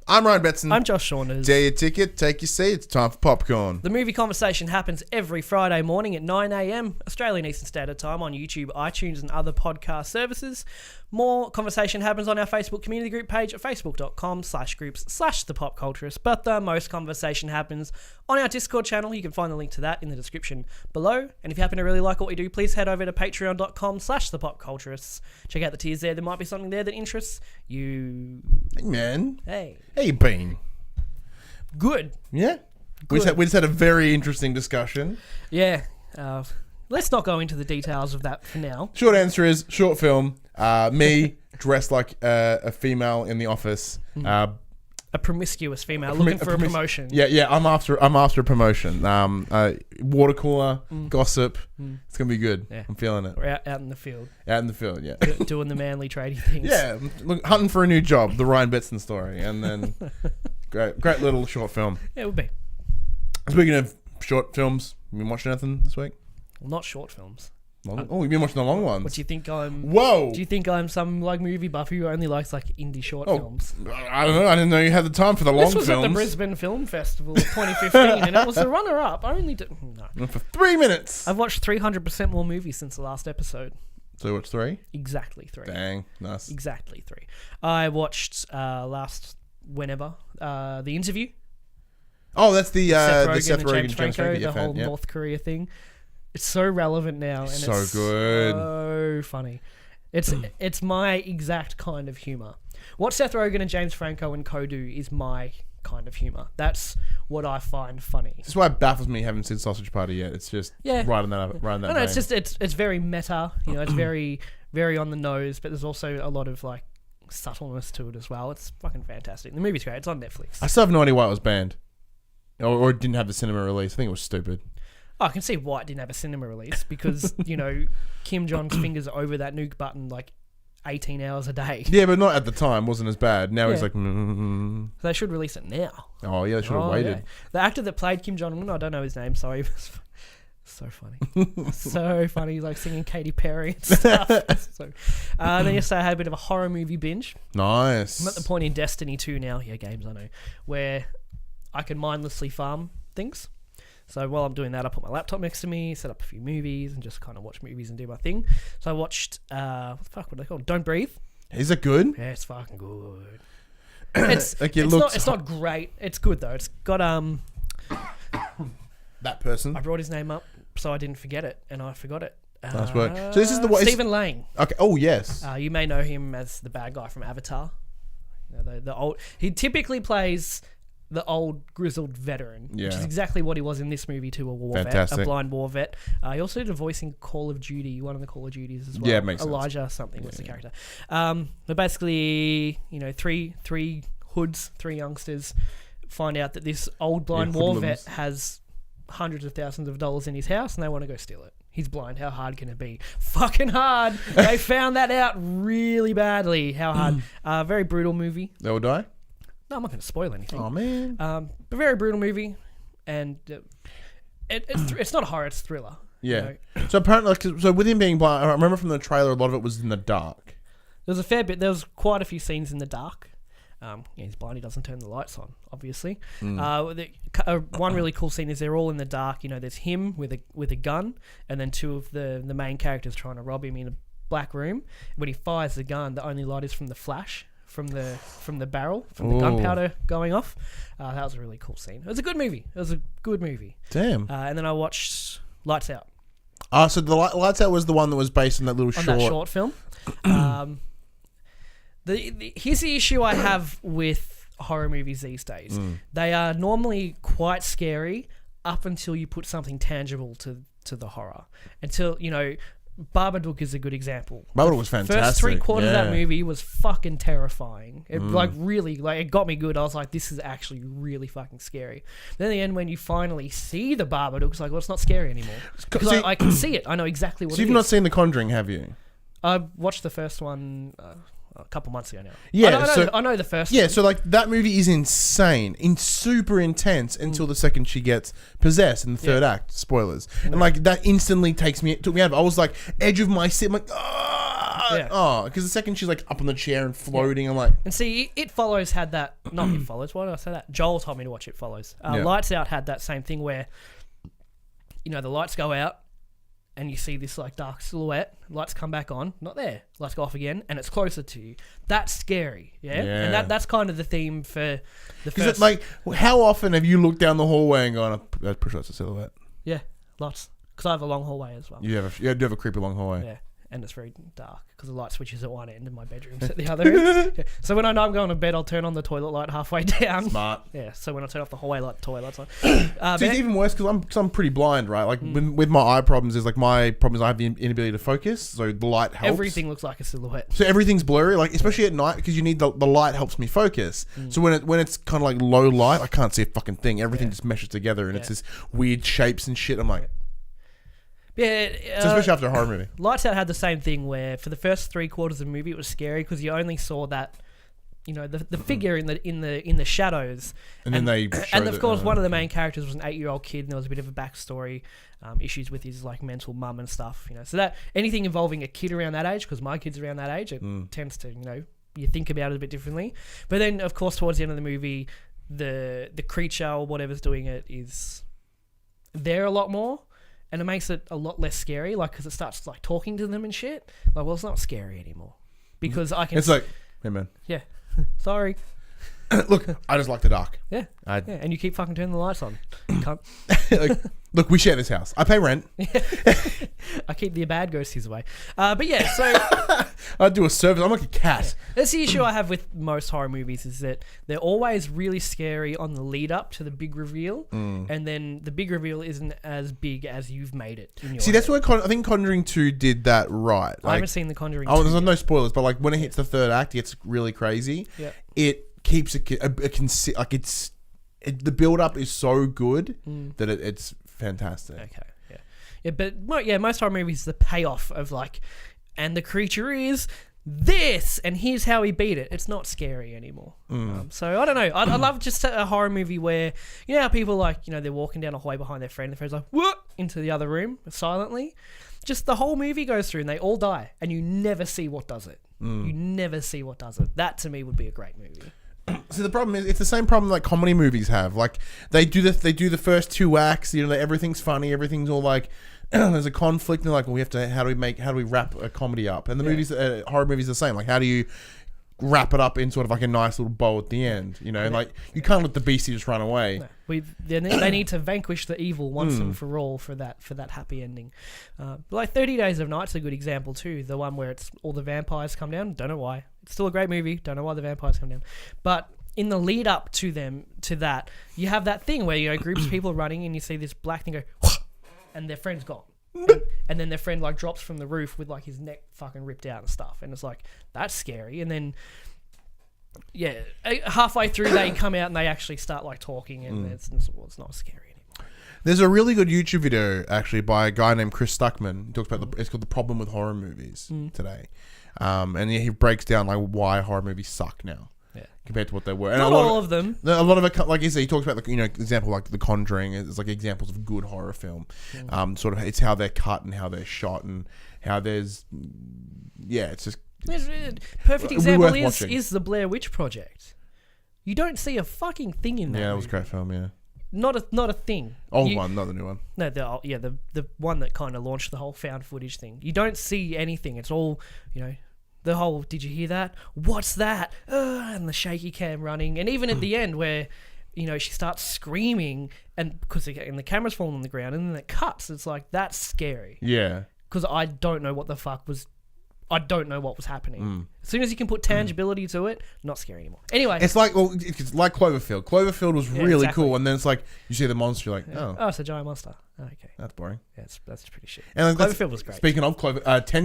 I'm Ryan Betson. I'm Josh Saunders. Get your ticket, take your seat. It's time for popcorn. The movie conversation happens every Friday morning at 9 a.m. Australian Eastern Standard Time on YouTube, iTunes and other podcast services. More conversation happens on our Facebook community group page at facebook.com/groups/thepopculturists. But the most conversation happens on our Discord channel. You can find the link to that in the description below. And if you happen to really like what we do, please head over to patreon.com/thepopculturists. Check out the tiers there. There might be something there that interests you. Hey, man. Hey. How you been? Good. Yeah? We just had a very interesting discussion. Yeah. Let's not go into the details of that for now. Short answer is, short film, me dressed like a female in the office. A promiscuous female looking for a promotion. Yeah, I'm after a promotion. Water cooler, gossip. It's going to be good. Yeah. I'm feeling it. We're out in the field. Out in the field, yeah. Doing the manly tradie things. Yeah, hunting for a new job, the Ryan Betson story. And then, great little short film. Yeah, it would be. Speaking of short films, you been watching anything this week? Well, not short films. You've been watching the long ones. What do you think I'm? Whoa! Do you think I'm some like movie buff who only likes like indie short films? I don't know. I didn't know you had the time for the long films. This was at the Brisbane Film Festival of 2015, and it was the runner-up. I only did for 3 minutes. I've watched 300% more movies since the last episode. So you watched 3? Exactly 3. Dang, nice. Exactly 3. I watched The Interview. Oh, that's the Seth Rogen and James Franco, the whole North Korea thing. It's so relevant now, and so it's good, so funny. It's my exact kind of humor. What Seth Rogen and James Franco and co do is my kind of humor. That's what I find funny. That's why it baffles me. Haven't seen Sausage Party yet. It's just right in that. No, it's just it's very meta. You know, it's very very on the nose, but there's also a lot of like subtleness to it as well. It's fucking fantastic. The movie's great. It's on Netflix. I still have no idea why it was banned, or it didn't have the cinema release. I think it was stupid. Oh, I can see why it didn't have a cinema release because, you know, Kim Jong's fingers over that nuke button like 18 hours a day. Yeah, but not at the time. Wasn't as bad. Now he's like... So they should release it now. Oh, yeah, they should have waited. Yeah. The actor that played Kim Jong-un, I don't know his name, sorry. So funny. So funny. He's like singing Katy Perry and stuff. Then yesterday I had a bit of a horror movie binge. Nice. I'm at the point in Destiny 2 now, games I know, where I can mindlessly farm things. So while I'm doing that, I put my laptop next to me, set up a few movies, and just kind of watch movies and do my thing. So I watched, what the fuck, what are they called? Don't Breathe. Is it good? Yeah, it's fucking good. It's not great. It's good, though. It's got, that person. I brought his name up, so I didn't forget it, and I forgot it. Nice work. So this is the Stephen Lang. Okay. Oh, yes. You may know him as the bad guy from Avatar. You know, the old. He typically plays the old grizzled veteran, which is exactly what he was in this movie too, a war vet, a blind war vet. He also did a voice in Call of Duty, one of the Call of Duties as well. Yeah, it makes Elijah sense. something was the character. But basically, you know, three hoods, 3 youngsters find out that this old blind war vet has hundreds of thousands of dollars in his house and they want to go steal it. He's blind. How hard can it be? Fucking hard. They found that out really badly. How hard. Very brutal movie. They will die? No, I'm not going to spoil anything. Oh, man. But very brutal movie, and it's not a horror, it's a thriller. Yeah. You know? So apparently, so with him being blind, I remember from the trailer, a lot of it was in the dark. There was a fair bit. There was quite a few scenes in the dark. He's blind. He doesn't turn the lights on, obviously. One really cool scene is they're all in the dark. You know, there's him with a gun, and then 2 of the main characters trying to rob him in a black room. When he fires the gun, the only light is from the flash. From the barrel, from the gunpowder going off. That was a really cool scene. It was a good movie. Damn. And then I watched Lights Out. So the Lights Out was the one that was based on that little short film. Here's the issue I have with horror movies these days. They are normally quite scary up until you put something tangible to the horror. Until, you know... Babadook is a good example. Babadook was fantastic. First 3/4 of that movie was fucking terrifying. It it got me good. I was like, this is actually really fucking scary. Then at the end, when you finally see the Babadook, it's like, well, it's not scary anymore. Because I can see it. I know exactly what it is. So you've not seen The Conjuring, have you? I watched the first one a couple months ago now. Yeah, I know the first one. one. So like that movie is insane, super intense until the second she gets possessed in the third act. Spoilers. And like that instantly took me out. I was like edge of my seat. I'm like, what? Yeah. Oh, because the second she's like up on the chair and floating, I'm like, And see, It Follows had that. Not It Follows. Why did I say that? Joel told me to watch It Follows. Lights Out had that same thing where, the lights go out, and you see this like dark silhouette. Lights come back on, not there. Lights go off again, and it's closer to you. That's scary, yeah. And that's kind of the theme for the first. Because like, how often have you looked down the hallway and gone, "That's pretty sure it's a silhouette"? Yeah, lots. Because I have a long hallway as well. You do have a creepy long hallway. Yeah, and it's very dark because the light switches at one end and my bedroom's at the other end. Yeah. So when I know I'm going to bed, I'll turn on the toilet light halfway down. Smart. Yeah. So when I turn off the hallway light, the toilet light's on. So it's even worse because I'm pretty blind, right? Like with my eye problems, is like my problem is I have the inability to focus. So the light helps. Everything looks like a silhouette. So everything's blurry, like especially at night because you need the light helps me focus. So when it's kind of like low light, I can't see a fucking thing. Everything just meshes together and it's this weird shapes and shit. I'm like. Yeah, so especially after a horror movie. Lights Out had the same thing where for the first 3/4 of the movie it was scary because you only saw that, the figure in the shadows, and then they and of course one of the main characters was an 8-year-old kid and there was a bit of a backstory, issues with his like mental mum and stuff. So that anything involving a kid around that age, because my kid's around that age, it tends to you think about it a bit differently. But then of course towards the end of the movie, the creature or whatever's doing it is there a lot more. And it makes it a lot less scary, like, because it starts, like, talking to them and shit. Like, well, it's not scary anymore. Because I can... It's like, hey, man. Yeah. Sorry. Look, I just like the dark. Yeah. And you keep fucking turning the lights on. You can't... Look, we share this house. I pay rent. I keep the bad ghosties away. But yeah, so... I do a service. I'm like a cat. Yeah. That's the issue I have with most horror movies is that they're always really scary on the lead up to the big reveal. And then the big reveal isn't as big as you've made it. In your See, that's why I think Conjuring 2 did that right. Like, I haven't seen The Conjuring 2. Oh, there's no spoilers, but like when it hits the third act, it gets really crazy. Yeah. It keeps the build up is so good that it's fantastic. Okay, yeah, but most horror movies, the payoff of like, and the creature is this, and here's how he beat it. It's not scary anymore. So I don't know. I love just a horror movie where how people like they're walking down a hallway behind their friend. The friend's like what into the other room silently. Just the whole movie goes through and they all die, and you never see what does it. You never see what does it. That to me would be a great movie. So the problem is, it's the same problem like comedy movies have. Like they do the first 2 acts. Everything's funny. Everything's all like there's a conflict. And they're like, well, we have to. How do we wrap a comedy up? And the movies, horror movies, are the same. Like, how do you wrap it up in sort of like a nice little bow at the end? And like you can't let the beastie just run away. No. They need to vanquish the evil once and for all for that happy ending. Like 30 Days of Night's a good example too. The one where it's all the vampires come down. Don't know why. It's still a great movie. Don't know why the vampires come down. But in the lead up to that, you have that thing where groups of people running and you see this black thing go, and their friend's gone. And then their friend like drops from the roof with like his neck fucking ripped out and stuff. And it's like, that's scary. And then halfway through they come out and they actually start like talking and it's not scary anymore. There's a really good YouTube video actually by a guy named Chris Stuckman. He talks about it's called The Problem with Horror Movies today. And he breaks down like why horror movies suck now. Compared to what they were, and not all of them. A lot of it, like he talks about, example like The Conjuring is like examples of good horror film. Sort of, it's how they're cut and how they're shot and how it's just perfect example is the Blair Witch Project. You don't see a fucking thing in that. Yeah, it was a great film. Yeah, not a thing. Old one, not the new one. No, the one that kind of launched the whole found footage thing. You don't see anything. It's all the whole, did you hear that? What's that? And the shaky cam running. And even at the end where, she starts screaming and the camera's falling on the ground and then it cuts. It's like, that's scary. Yeah. Because I don't know what was happening. As soon as you can put tangibility to it, not scary anymore. Anyway. It's like Cloverfield. Cloverfield was really cool. And then it's like, you see the monster, you're like, oh. Oh, it's a giant monster. Okay. That's boring. Yeah, that's pretty shit. And Cloverfield was great. Speaking of 10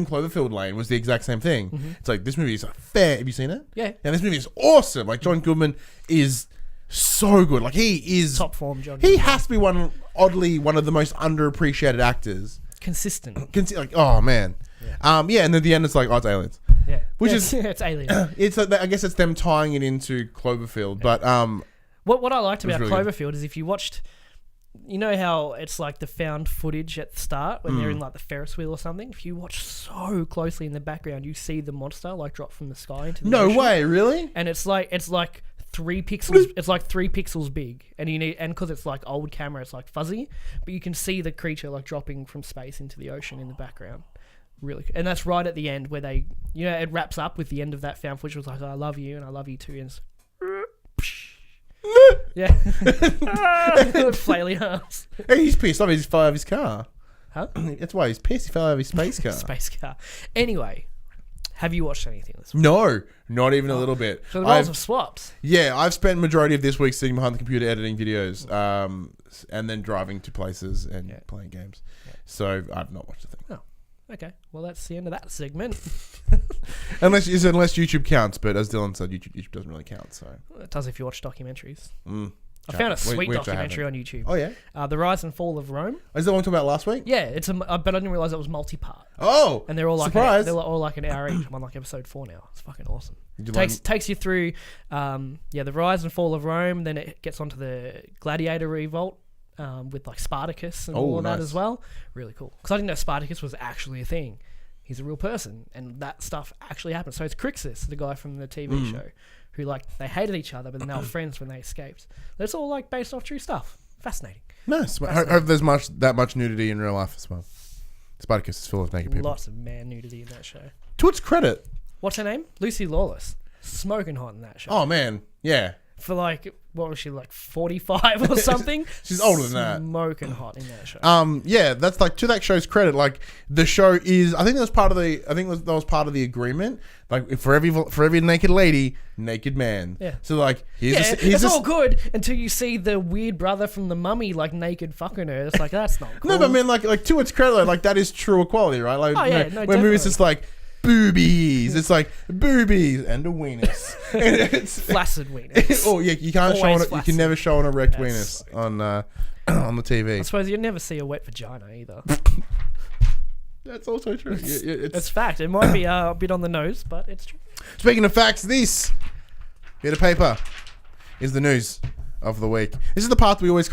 Cloverfield Lane was the exact same thing. It's like, this movie is fair. Have you seen it? Yeah. And this movie is awesome. Like, John Goodman is so good. Like, he is... top form, John He Goodman. has to be one of the most underappreciated actors. Consistent. Like, oh, man. Yeah. And then at the end, it's like, oh, it's aliens. Yeah. Which is... it's aliens. It's I guess it's them tying it into Cloverfield. But... What I liked about really Cloverfield is if you watched you know how it's like the found footage at the start when they're in like the Ferris wheel or something? If you watch so closely in the background, you see the monster like drop from the sky into the ocean. No way, really? And it's like 3 pixels. It's like 3 pixels big, and because it's like old camera, it's like fuzzy, but you can see the creature like dropping from space into the ocean in the background. Really, and that's right at the end where they, it wraps up with the end of that found footage. Was like, I love you and I love you too, and it's yeah, flailing arms. Hey, he's pissed off. He fell out of his car. Huh? That's why he's pissed. He fell out of his space car. Space car. Anyway, have you watched anything this week? No, not even a little bit. So the roles have swapped. Yeah, I've spent majority of this week sitting behind the computer editing videos, and then driving to places and playing games. Yeah. So I've not watched a thing. Oh, okay. Well, that's the end of that segment. unless YouTube counts, but as Dylan said, YouTube doesn't really count. So it does if you watch documentaries. I I found a sweet documentary on YouTube. Oh yeah, The Rise and Fall of Rome. Is that one we talked about last week? Yeah, it's but I didn't realize it was multi-part. Oh, and they're all like surprise. all like an hour each. I'm on like episode 4 now. It's fucking awesome. Takes you through, the Rise and Fall of Rome. Then it gets onto the Gladiator Revolt. With like Spartacus and all of that as well. Really cool. Because I didn't know Spartacus was actually a thing. He's a real person, and that stuff actually happened. So it's Crixus, the guy from the TV show, who like they hated each other, but then they were friends when they escaped. That's all like based off true stuff. Fascinating. Nice. I hope there's that much nudity in real life as well. Spartacus is full of naked people. Lots of man nudity in that show. To its credit. What's her name? Lucy Lawless. Smoking hot in that show. Oh man, yeah. For like, what was she, like 45 or something? She's older than that. Smoking hot in that show. Yeah, that's like, to that show's credit. Like, the show is, I think that was part of the agreement. Like, for every naked lady, naked man. Yeah. So like, it's all good until you see the weird brother from The Mummy like naked fucking her. It's like, that's not cool. No, but I mean, like to its credit, like that is true equality, right? Like, when movies just like boobies, it's like boobies and a weenus. And it's flaccid weenus. Oh yeah, you can't you can never show an erect weenus on the TV. I suppose you'd never see a wet vagina either. That's also true. It's fact. It might be a bit on the nose, but it's true. Speaking of facts, this bit of paper is the news of the week. This is the part we always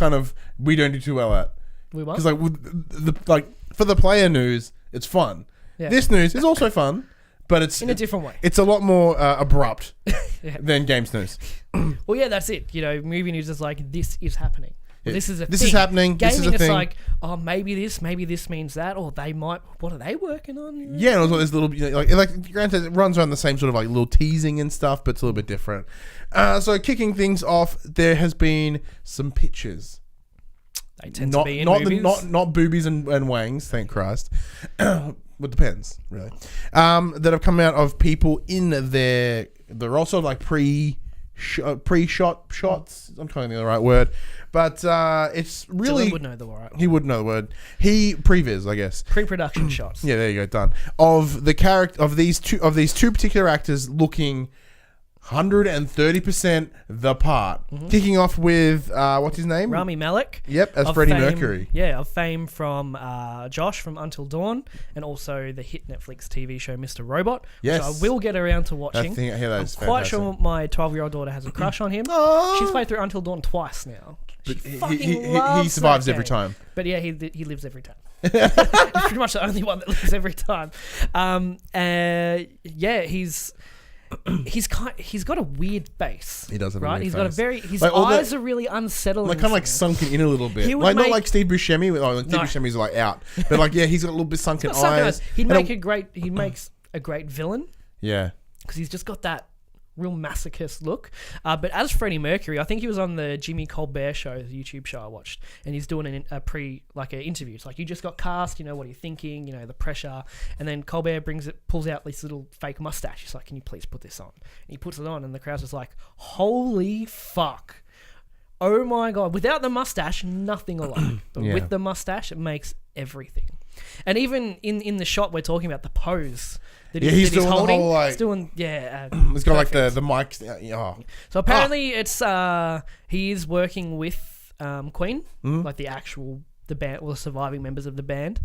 we don't do too well at. We what? Because for the player news, it's fun. Yeah. This news is also fun, but it's in a different way. It's a lot more abrupt than games news. Well, yeah, that's it. Movie news is like, this is happening. Well, this is is happening. Gaming this is a thing. Like, oh, maybe this means that, or they might. What are they working on? Yeah, and also there's little like granted, it runs around the same sort of like little teasing and stuff, but it's a little bit different. So kicking things off, there has been some pictures. They tend to be in movies. Not boobies and wangs, thank Christ. It depends, really. That have come out of people in they're also like pre-shot shots. I'm trying to think of the right word, but it's really Dylan would know the word. He would know the word. Previs, I guess. Pre-production shots. Yeah, there you go. Done. Of the character of these two particular actors looking 130% the part. Kicking off with what's his name? Rami Malek. Yep, as Freddie Mercury. Yeah, of fame from Josh from Until Dawn, and also the hit Netflix TV show Mr. Robot, which I will get around to watching. I'm quite sure my 12-year-old daughter has a crush on him. She's played through Until Dawn twice now. He survives every time. But yeah, he lives every time. He's pretty much the only one that lives every time. He's got a weird face. He does have right? a weird He's face. got his eyes are really unsettling. Like kind of like sunken in a little bit. Like not like Steve Buscemi. Steve Buscemi's like out, but like he's got a little bit sunken eyes. He makes a great villain. Yeah, because he's just got that real masochist look. But as Freddie Mercury, I think he was on the Jimmy Colbert show, the YouTube show I watched, and he's doing an interview. It's like, you just got cast, what are you thinking, the pressure. And then Colbert pulls out this little fake mustache. He's like, can you please put this on? And he puts it on, and the crowd's just like, holy fuck. Oh my God. Without the mustache, nothing alike. But with the mustache, it makes everything. And even in the shot we're talking about, the pose that he's holding, he's doing, it's got like the mic. So apparently it's he is working with Queen, like the actual the band, or the surviving members of the band,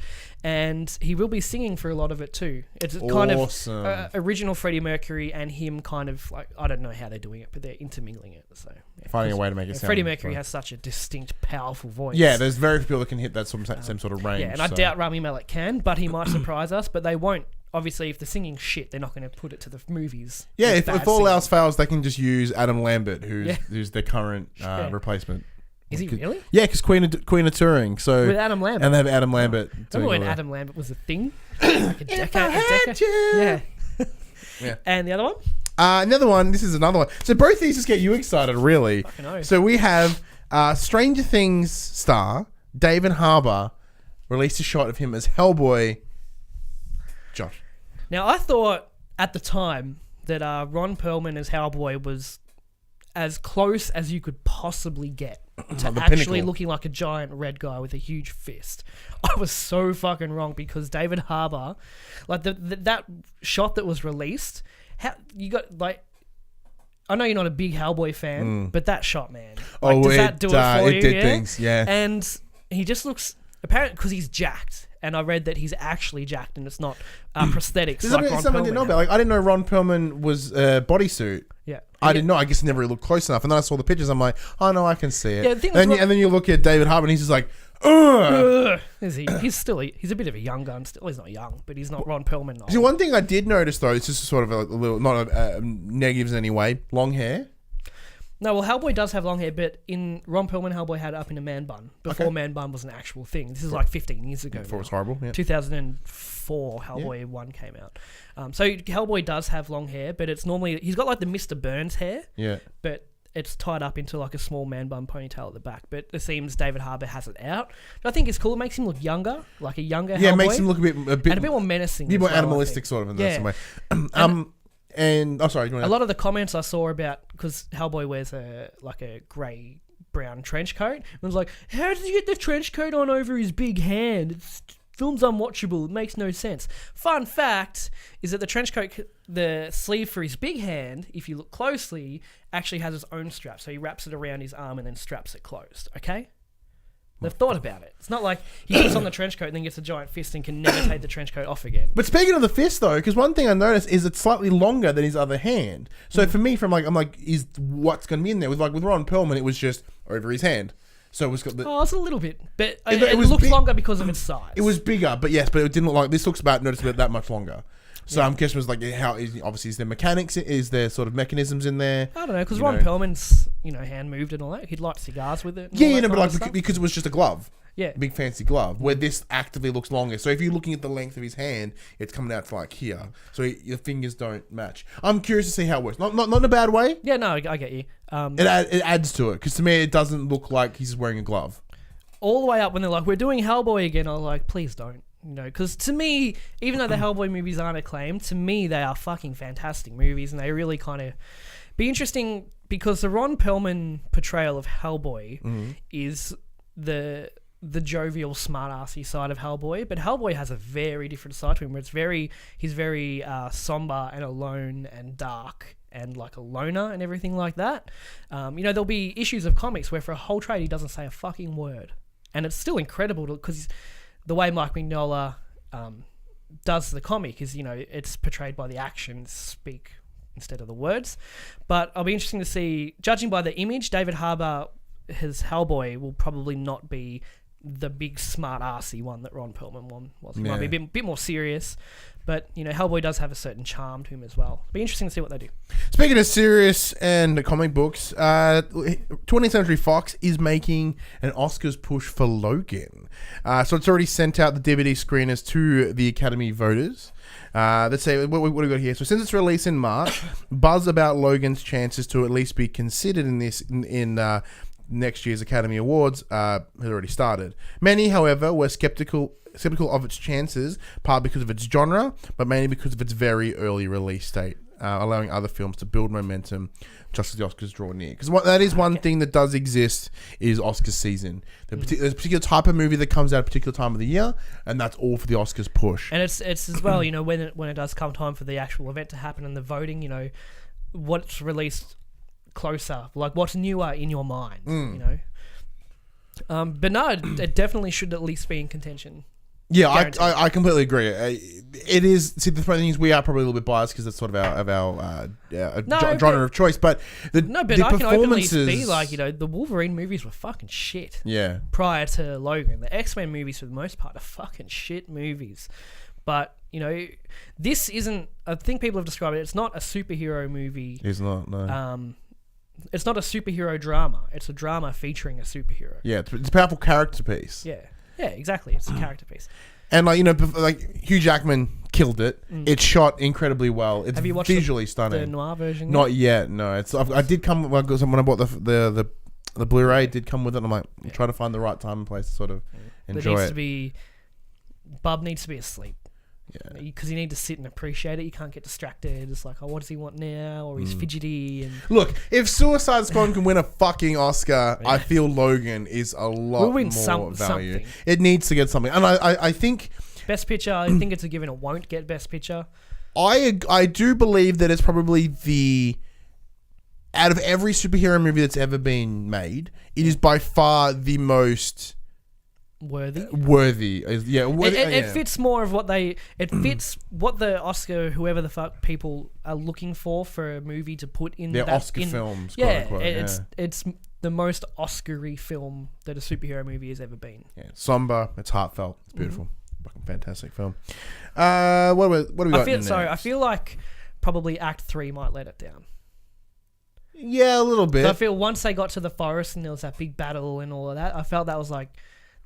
and he will be singing for a lot of it too. It's kind of original Freddie Mercury and him kind of like, I don't know how they're doing it, but they're intermingling it. So finding a way to make it sound. Freddie Mercury has such a distinct, powerful voice. Yeah, there's very few people that can hit that same sort of range. Yeah, and I doubt Rami Malek can, but he might surprise us. But they won't. Obviously, if they're singing shit, they're not going to put it to the movies. Yeah, if all else fails, they can just use Adam Lambert, who's their current replacement. Is he really? Yeah, because Queen of Touring. So with Adam Lambert, and they have Adam Lambert. Remember when Adam Lambert was a thing? Like a decade. Yeah. Yeah. And the other one? Another one. This is another one. So both these just get you excited, really. So we have Stranger Things star David Harbour released a shot of him as Hellboy. Josh. Now I thought at the time that Ron Perlman as Hellboy was as close as you could possibly get to actually pinnacle. looking like a giant red guy with a huge fist. I was so fucking wrong because David Harbour, like that shot that was released, you got like, I know you're not a big Hellboy fan, but that shot, man. Like, does that do it for you? It did things, yeah. And he just looks, apparently, because he's jacked. And I read that he's actually jacked and it's not prosthetics like Ron Perlman. Didn't know about. Like, I didn't know Ron Perlman was a bodysuit. Yeah. I didn't know. I guess I never really looked close enough. And then I saw the pictures. I'm like, oh, no, I can see it. Yeah, the thing and then you look at David Harbour and he's just like, ugh. Is he? He's a bit of a young gun still. He's not young, but he's not Ron Perlman. See, one thing I did notice, though, it's just sort of a little, not negatives in any way, long hair. No, well, Hellboy does have long hair, but in Ron Perlman, Hellboy had it up in a man bun before man bun was an actual thing. This is like 15 years ago. Before it was horrible, yeah. 2004, Hellboy 1 came out. So Hellboy does have long hair, but it's normally, he's got like the Mr. Burns hair. Yeah. But it's tied up into like a small man bun ponytail at the back. But it seems David Harbour has it out. But I think it's cool. It makes him look younger, like a younger Hellboy. Yeah, it makes him look a bit and a bit more menacing. A bit more animalistic, sort of, in that way. And sorry, a lot of the comments I saw about, because Hellboy wears a grey brown trench coat, and it was like, how did you get the trench coat on over his big hand? Film's unwatchable. It makes no sense. Fun fact is that the trench coat, the sleeve for his big hand, if you look closely, actually has its own strap. So he wraps it around his arm and then straps it closed. Okay. They've thought about it. It's not like he puts on the trench coat and then gets a giant fist and can never take the trench coat off again. But speaking of the fist, though, because one thing I noticed is it's slightly longer than his other hand. So for me, I'm like, is what's going to be in there? With Ron Perlman, it was just over his hand. So it was got it's a little bit, but it looks longer because of its size. It was bigger, but yes, but it didn't look like this. Looks about noticeably that much longer. So I'm guessing it was like, how is obviously is there mechanics? Is there sort of mechanisms in there? I don't know, because Ron Perlman's hand moved and all that. He'd light cigars with it. But because it was just a glove. Yeah. A big fancy glove, where this actively looks longer. So if you're looking at the length of his hand, it's coming out to like here. So your fingers don't match. I'm curious to see how it works. Not in a bad way. Yeah, no, I get you. It adds to it, because to me, it doesn't look like he's wearing a glove. All the way up when they're like, we're doing Hellboy again, I was like, please don't. Because to me, even though the Hellboy movies aren't acclaimed, to me, they are fucking fantastic movies, and they really kind of be interesting, because the Ron Perlman portrayal of Hellboy is the jovial, smart-assy side of Hellboy, but Hellboy has a very different side to him, where he's very somber and alone and dark and like a loner and everything like that. There'll be issues of comics where for a whole trade he doesn't say a fucking word, and it's still incredible because the way Mike Mignola does the comic is, it's portrayed by the actions speak instead of the words. But I'll be interesting to see, judging by the image, David Harbour, his Hellboy, will probably not be the big smart-arsey one that Ron Perlman was. He might be a bit more serious. But, Hellboy does have a certain charm to him as well. It'll be interesting to see what they do. Speaking of serious and comic books, 20th Century Fox is making an Oscars push for Logan. So it's already sent out the DVD screeners to the Academy voters. Let's say, what do we got here? So since its release in March, buzz about Logan's chances to at least be considered in next year's Academy Awards had already started. Many, however, were skeptical of its chances, partly because of its genre, but mainly because of its very early release date, allowing other films to build momentum just as the Oscars draw near. Because that is one thing that does exist is Oscars season. There's a particular type of movie that comes out at a particular time of the year, and that's all for the Oscars push. And it's as well, when it does come time for the actual event to happen and the voting, what's released closer, like what's newer in your mind, But no, it definitely should at least be in contention. Yeah, Guaranteed. I completely agree. It is. See, the thing is, we are probably a little bit biased because it's sort of our genre of choice. But I the can openly performances, be like, the Wolverine movies were fucking shit. yeah, Prior to Logan, the X-Men movies for the most part are fucking shit movies. But this isn't. I think people have described it. It's not a superhero movie. it's not. No. It's not a superhero drama. It's a drama featuring a superhero. Yeah, it's a powerful character piece. Yeah, exactly. It's a character piece. And Hugh Jackman killed it. It's shot incredibly well. It's Have you watched visually the stunning. noir version? Not yet. No. I did come when I bought the Blu-ray. It did come with it. And I'm like, I'm trying to find the right time and place to sort of enjoy it. Bub needs to be asleep. Yeah. Because you need to sit and appreciate it. You can't get distracted. It's like, what does he want now? Or he's fidgety. And Look, if Suicide Squad can win a fucking Oscar, I feel Logan is a lot more value. Something. It needs to get something. And I think... Best Picture, I think it's a given it won't get Best Picture. I do believe that it's probably out of every superhero movie that's ever been made, it is by far the most... Worthy. It fits more of what it fits what the Oscar, whoever the fuck people are looking for a movie to put in their Oscar films. Quote unquote, it's the most Oscar-y film that a superhero movie has ever been. Yeah, somber. It's heartfelt. It's beautiful. Fucking fantastic film. What do we got? I feel like probably Act 3 might let it down. Yeah, a little bit. I feel once they got to the forest and there was that big battle and all of that, I felt that was like,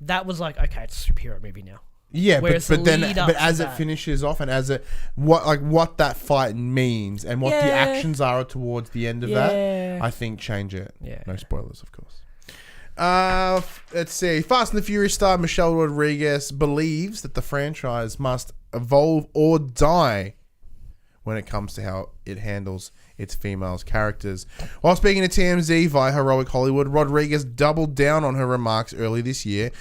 okay, it's a superhero movie now. Yeah, but as it that, finishes off and as it what that fight means and what the actions are towards the end of that, I think change it. Yeah. No spoilers, of course. Let's see. Fast and the Furious star Michelle Rodriguez believes that the franchise must evolve or die when it comes to how it handles its females characters. While speaking to TMZ via Heroic Hollywood, Rodriguez doubled down on her remarks early this year,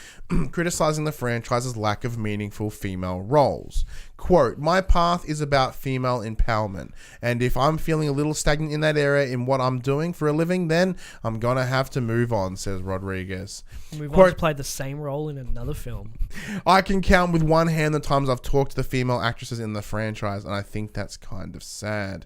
criticizing the franchise's lack of meaningful female roles. Quote, "My path is about female empowerment, and if I'm feeling a little stagnant in that area in what I'm doing for a living, then I'm gonna have to move on," says Rodriguez. Move on to play the same role in another film. "I can count with one hand the times I've talked to the female actresses in the franchise, and I think that's kind of sad."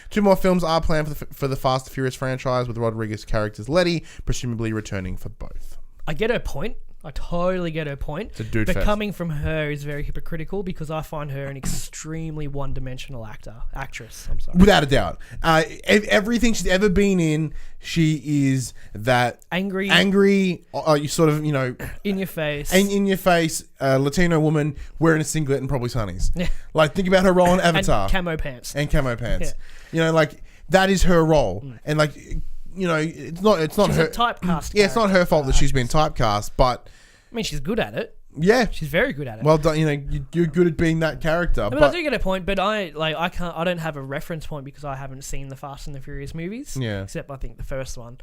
2 more films are planned for the Fast and Furious franchise, with Rodriguez's characters Letty presumably returning for both. I get her point. I totally get her point. It's a dude but fest. Coming from her is very hypocritical because I find her an extremely one-dimensional actress. I'm sorry. Without a doubt. Everything she's ever been in, she is that angry, you sort of, in your face, in your face, Latino woman wearing a singlet and probably sunnies. Like, think about her role in Avatar. And camo pants. Yeah. That is her role. And it's not she's her a typecast. Yeah, it's not her fault that she's been typecast, but I mean, she's good at it. Yeah, she's very good at it. Well done. You're good at being that character. I mean, I do get a point, but I don't have a reference point because I haven't seen the Fast and the Furious movies. Yeah. Except I think the first one.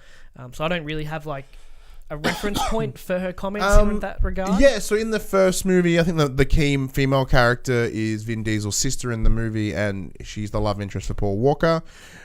So I don't really have a reference point for her comments in that regard. Yeah. So in the first movie, I think the key female character is Vin Diesel's sister in the movie, and she's the love interest for Paul Walker.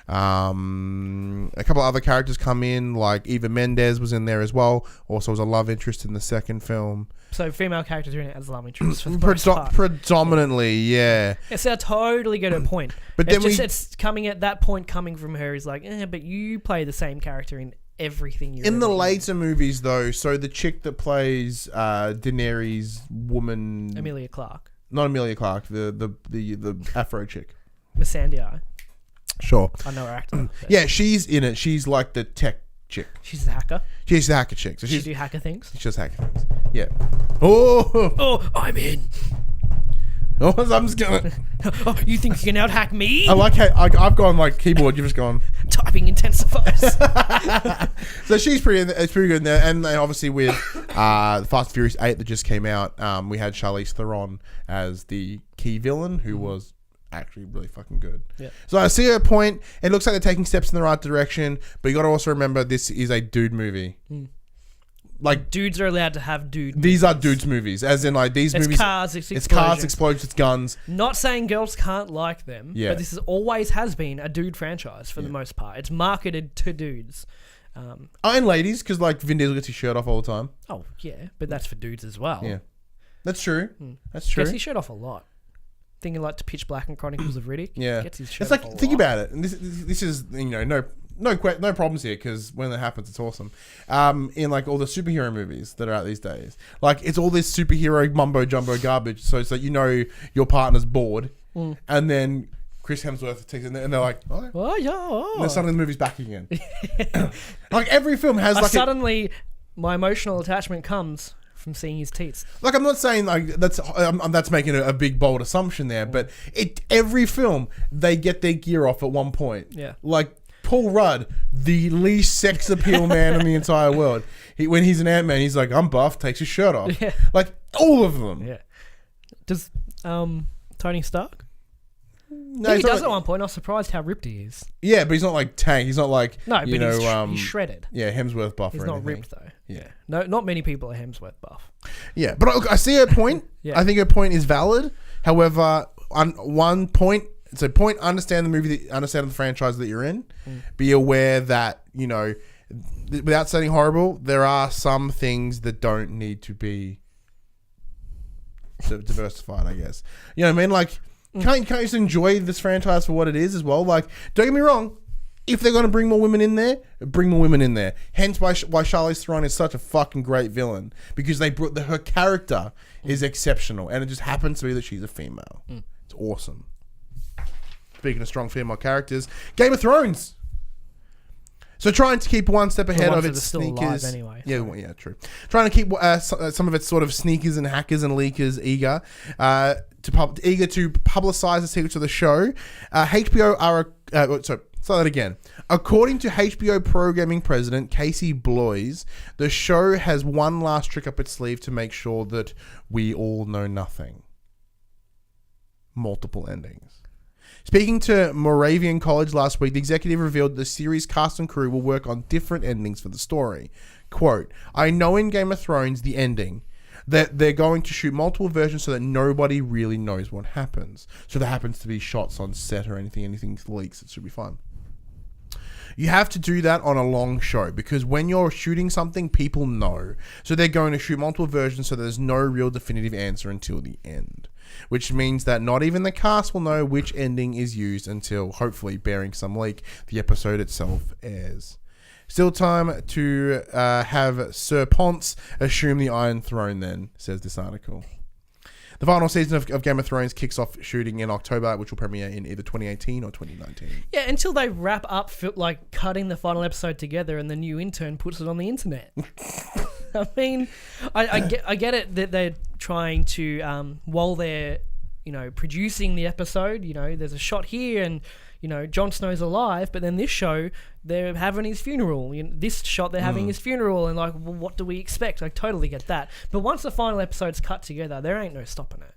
A couple of other characters come in, like Eva Mendes was in there as well. Also was a love interest in the second film. So female characters are in it as love interest for the most part. Predominantly, yeah. So I totally get her point. But then it's coming at that point coming from her is like, but you play the same character in everything you in the later movies though. So the chick that plays Daenerys' woman, Emilia Clarke. Not Emilia Clarke, the Afro chick. Missandei. Sure. I know her actor. Yeah, she's in it. She's like the tech chick. She's the hacker. She's the hacker chick. So she do hacker things? She does hacker things. Yeah. Oh, I'm in. Oh, I'm just gonna. Oh, you think you can out hack me? I like how I've gone like keyboard. You've just gone. Typing intensifies. So she's pretty good in there, and obviously with the Fast and Furious 8 that just came out, we had Charlize Theron as the key villain, who was actually really fucking good. Yeah. So I see her point. It looks like they're taking steps in the right direction, but you got to also remember this is a dude movie. Like, dudes are allowed to have dude movies. These are dudes movies, as in like these movies. It's cars, explosions, it's guns. Not saying girls can't like them, but this always has been a dude franchise for the most part. It's marketed to dudes. And ladies, because like Vin Diesel gets his shirt off all the time. Oh yeah, but that's for dudes as well. Yeah, that's true. That's true. Gets his shirt off a lot. Thinking like to Pitch Black and Chronicles of Riddick. Yeah, gets his shirt it's off like a think lot. about it. And this is no problems here because when that happens, it's awesome. In like all the superhero movies that are out these days, like it's all this superhero mumbo jumbo garbage. So it's like your partner's bored, and then Chris Hemsworth takes it, and they're like, Oh yeah. Oh. and then suddenly the movie's back again. Like every film has like suddenly my emotional attachment comes from seeing his teats. like I'm not saying like that's making a big bold assumption there, but every film they get their gear off at one point. Yeah. Like Paul Rudd, the least sex appeal man in the entire world. When he's an Ant-Man, he's like, I'm buff, takes his shirt off. Yeah. Like all of them. Yeah. Does Tony Stark? No, He does at one point. I was surprised how ripped he is. Yeah, but he's not like Tank. He's not like No, but he's shredded. Yeah, Hemsworth buff. He's or not anything. ripped though. Yeah. No, not many people are Hemsworth buff. Yeah, but I see her point. Yeah. I think her point is valid. However, on one point, it's a point. Understand the movie, understand the franchise that you're in. Be aware that without sounding horrible, there are some things that don't need to be diversified. I guess you know what I mean. Like, can't you just enjoy this franchise for what it is as well? Like, don't get me wrong. If they're going to bring more women in there, bring more women in there. Hence why Charlize Theron is such a fucking great villain, because they brought her character is exceptional, and it just happens to be that she's a female. It's awesome. Speaking of strong female characters, Game of Thrones. So trying to keep one step ahead of its still sneakers. alive anyway. Yeah, true. Trying to keep some of its sort of sneakers and hackers and leakers eager to publicize the secrets of the show. HBO are say that again. According to HBO programming president Casey Bloys, the show has one last trick up its sleeve to make sure that we all know nothing. Multiple endings. Speaking to Moravian College last week, the executive revealed the series cast and crew will work on different endings for the story. Quote, I know in Game of Thrones the ending, that they're going to shoot multiple versions so that nobody really knows what happens. So there happens to be shots on set or anything leaks, it should be fun. You have to do that on a long show because when you're shooting something, people know. So they're going to shoot multiple versions so there's no real definitive answer until the end. Which means that not even the cast will know which ending is used until, hopefully, bearing some leak, the episode itself airs. Still time to have Sir Ponce assume the Iron Throne then, says this article. The final season of Game of Thrones kicks off shooting in October, which will premiere in either 2018 or 2019. Yeah, until they wrap up like cutting the final episode together and the new intern puts it on the internet. I mean, I get it that they're trying to, while they're, producing the episode, there's a shot here and, Jon Snow's alive, but then this show, they're having his funeral. This shot, they're having his funeral, and like, well, what do we expect? I totally get that. But once the final episode's cut together, there ain't no stopping it.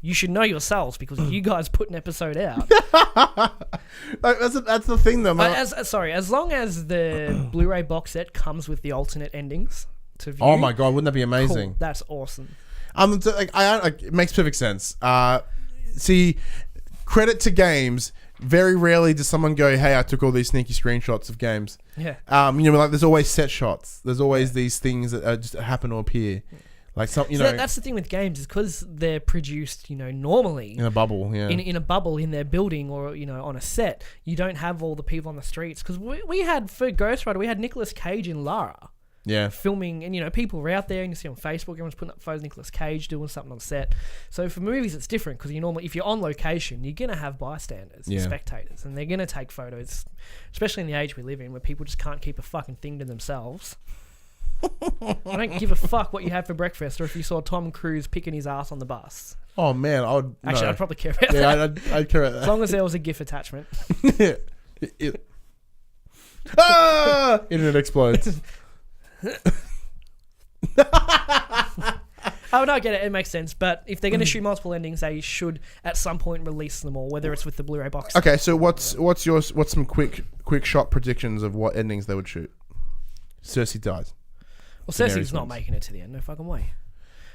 You should know yourselves because you guys put an episode out. That's the thing, though. As long as the Blu-ray box set comes with the alternate endings to view. Oh my god, wouldn't that be amazing? Cool. That's awesome. It makes perfect sense. See, credit to games. Very rarely does someone go, "Hey, I took all these sneaky screenshots of games." Yeah. Like there's always set shots. There's always these things that just happen to appear. Like some, that's the thing with games is because they're produced, normally in a bubble, yeah, in a bubble in their building or on a set. You don't have all the people on the streets because we had for Ghost Rider, we had Nicolas Cage and Lara, yeah, filming, and people were out there and you see on Facebook everyone's putting up photos of Nicolas Cage doing something on set. So for movies it's different because if you're on location, you're gonna have bystanders, and spectators, and they're gonna take photos, especially in the age we live in where people just can't keep a fucking thing to themselves. I don't give a fuck what you had for breakfast or if you saw Tom Cruise picking his ass on the bus. Oh man, I'd probably care about that. Yeah, I'd care about that. As long as there was a GIF attachment. Internet explodes. Oh no, I get it. It makes sense. But if they're going to shoot multiple endings, they should at some point release them all, whether it's with the Blu-ray box. Okay, so what's some quick shot predictions of what endings they would shoot? Cersei dies. Well, Cersei's not making it to the end. No fucking way.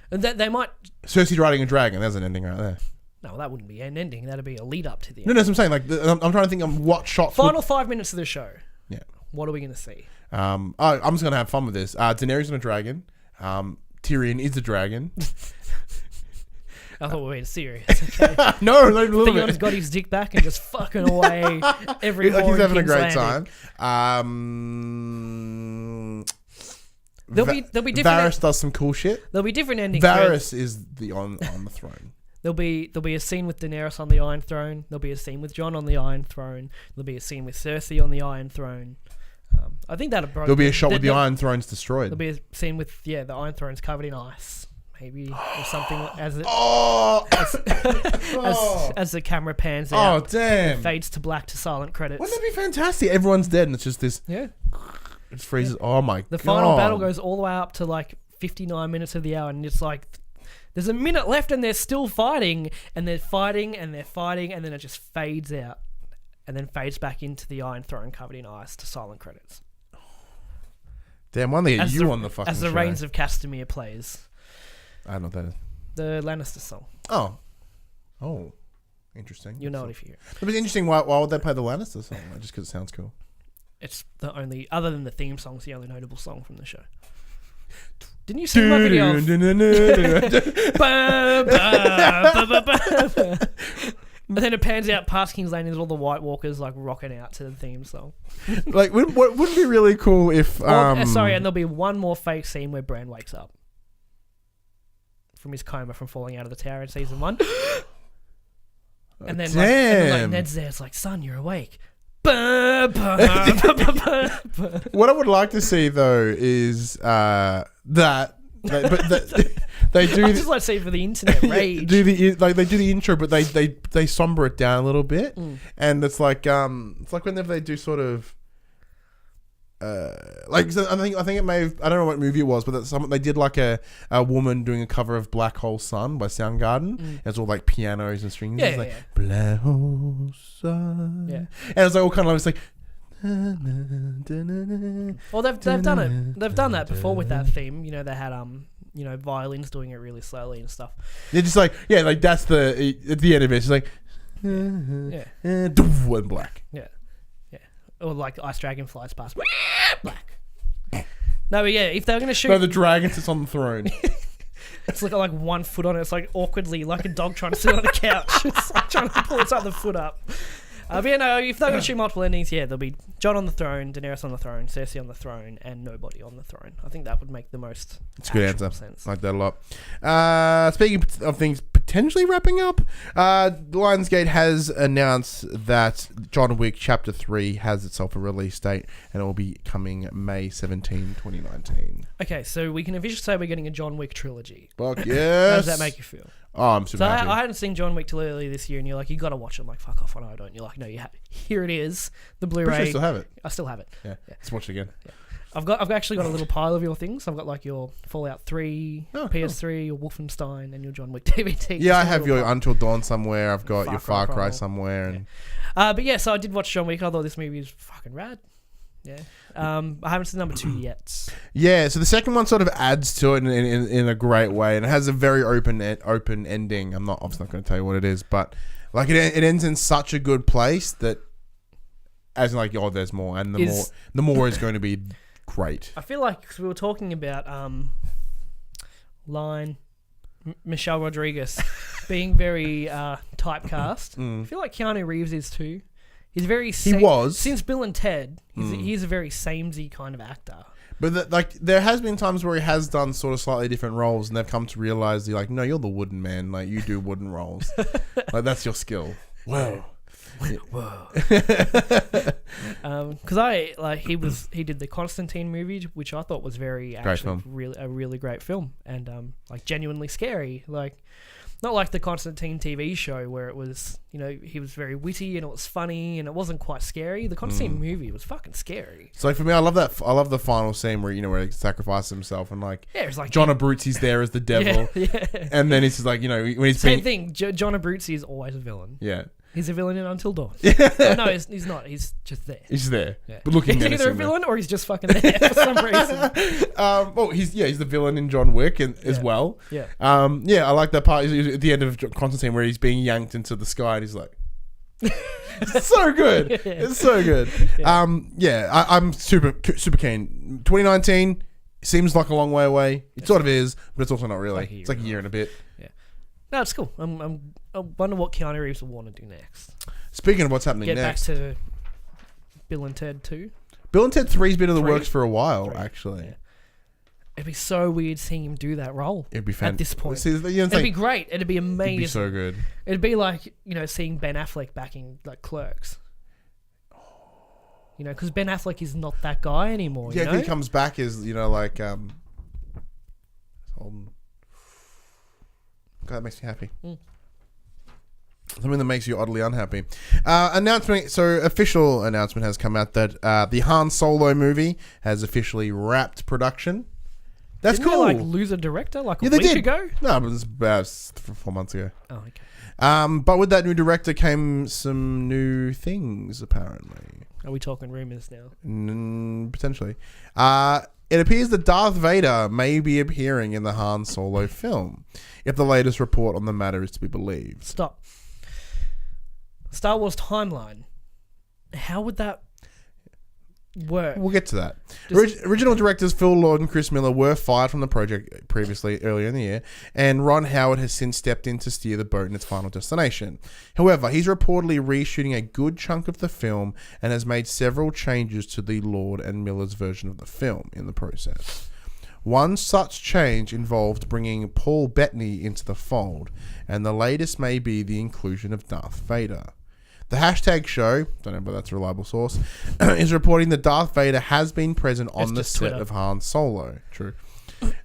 And they might. Cersei riding a dragon. There's an ending right there. No, that wouldn't be an ending. That'd be a lead up to the end. No, that's what I'm saying. Like, I'm trying to think of what shot. Final 5 minutes of the show. Yeah. What are we going to see? I'm just gonna have fun with this. Daenerys and a dragon. Tyrion is a dragon. I thought we were being serious. Okay. No, not even a little Theon's bit. got his dick back and just fucking away every Like whore he's in having a King's great Landing. time. There'll be different. Varys does some cool shit. There'll be different endings. Varys is the on the throne. There'll be a scene with Daenerys on the Iron Throne. There'll be a scene with Jon on the Iron Throne. There'll be a scene with Cersei on the Iron Throne. I think that'll. There'll be a shot with the Iron Throne's destroyed. There'll be a scene with the Iron Throne's covered in ice, maybe, or something as it as the camera pans out. Oh damn! Fades to black to silent credits. Wouldn't that be fantastic? Everyone's dead and it's just this. Yeah. It freezes. Yeah. Oh my god! The final battle goes all the way up to like 59 minutes of the hour, and it's like there's a minute left, and they're still fighting, and they're fighting, and they're fighting, and then it just fades out, and then fades back into the Iron Throne covered in ice to silent credits. Damn, why don't they get you on the fucking as the show? Reigns of Castamere plays. I don't know what that is. The Lannister song. Oh, interesting. You'll know it if you hear it. It'd be interesting. Why would they play the Lannister song? Like, just because it sounds cool. It's the only, other than the theme song, it's the only notable song from the show. Didn't you see my video? And then it pans out past King's Landing, there's all the White Walkers like rocking out to the theme song. Like, wouldn't be really cool if? Sorry, and there'll be one more fake scene where Bran wakes up from his coma from falling out of the tower in season 1. And then, like, Ned's there. It's like, son, you're awake. What I would like to see though is they do. I just like to see it for the internet rage. They do the intro, but they somber it down a little bit, and it's like whenever they do sort of. So I think it may have, I don't know what movie it was, but they did like a woman doing a cover of Black Hole Sun by Soundgarden. It's all like pianos and strings. It's like Black Hole Sun. Yeah. And it's like all kind of it's like. Well, they've done it. They've done that before with that theme. You know, they had violins doing it really slowly and stuff. They're just like that's the at the end of it. It's like and black. Yeah. Or like Ice Dragon flies past. Black. No, but yeah, if they were going to shoot... No, the dragon sits on the throne. It's like 1 foot on it. It's like awkwardly, like a dog trying to sit on a couch. It's like trying to pull its other foot up. But yeah, no, if they're going to shoot multiple endings, yeah, there'll be Jon on the throne, Daenerys on the throne, Cersei on the throne, and nobody on the throne. I think that would make the most It's a good answer. sense. I like that a lot. Speaking of things potentially wrapping up, Lionsgate has announced that John Wick Chapter 3 has itself a release date, and it will be coming May 17, 2019. Okay, so we can officially say we're getting a John Wick trilogy. Fuck yes. How does that make you feel? Oh, I'm super happy. I hadn't seen John Wick till earlier this year, and you're like, you got to watch it. I'm like, fuck off, I know I don't. You're like, no, you have. Here it is, the Blu-ray. Pretty sure I still have it. I still have it. Yeah. Let's watch it again. Yeah. I've actually got a little pile of your things. I've got like your Fallout 3, PS3, your Wolfenstein, and your John Wick DVD. Yeah, I have your Until Dawn somewhere. I've got your Far Cry somewhere. And but yeah, so I did watch John Wick. I thought this movie was fucking rad. Yeah. I haven't seen number 2 yet. Yeah, so the second one sort of adds to it in a great way, and it has a very open ending. I'm obviously not going to tell you what it is, but like it ends in such a good place that, as in like, oh, there's more, and the more is going to be great. I feel like, cause we were talking about Michelle Rodriguez being very typecast. I feel like Keanu Reeves is too. He's very. He was since Bill and Ted. He's a very samey kind of actor. But there has been times where he has done sort of slightly different roles, and they've come to realize you're like, no, you're the wooden man. Like, you do wooden roles. Like, that's your skill. Whoa. Whoa. Because he did the Constantine movie, which I thought was a really great film, and like genuinely scary. Like, not like the Constantine TV show where it was, he was very witty and it was funny and it wasn't quite scary. The Constantine movie was fucking scary. So for me, I love that. I love the final scene where where he sacrifices himself and it's like John Abruzzi's there as the devil, and then it's just like when he's same thing. John Abruzzi is always a villain. Yeah. He's a villain in Until Dawn. No, he's not. He's just there. He's there. Yeah. But looking he's either a villain or he's just fucking there for some reason. He's the villain in John Wick as well. Yeah. I like that part at the end of Constantine where he's being yanked into the sky and he's like, It's so good. It's so good. I'm super keen. 2019 seems like a long way away. It sort of is, but it's also not really. It's like a year and a bit. Yeah. No, it's cool. I wonder what Keanu Reeves will want to do next. Speaking of what's happening next. Get back to Bill and Ted 2. Bill and Ted 3's been in the works for a while, actually. Yeah. It'd be so weird seeing him do that role. It'd be fantastic. At this point. See, it'd be great. It'd be amazing. It'd be so good. It'd be like, seeing Ben Affleck backing like Clerks. Because Ben Affleck is not that guy anymore. Yeah, he comes back as, like, God, that makes me happy. Something that makes you oddly unhappy. Official announcement has come out that the Han Solo movie has officially wrapped production. That's Didn't cool. They, lose a director a week ago? No, it was about 4 months ago. Oh, okay. But with that new director came some new things, apparently. Are we talking rumors now? Potentially. It appears that Darth Vader may be appearing in the Han Solo film, if the latest report on the matter is to be believed. Stop. Star Wars timeline. How would that work? We'll get to that. Original directors Phil Lord and Chris Miller were fired from the project earlier in the year, and Ron Howard has since stepped in to steer the boat in its final destination. However, he's reportedly reshooting a good chunk of the film and has made several changes to the Lord and Miller's version of the film in the process. One such change involved bringing Paul Bettany into the fold, and the latest may be the inclusion of Darth Vader. The hashtag show, don't know if that's a reliable source, is reporting that Darth Vader has been present on the set Twitter. of Han Solo. True.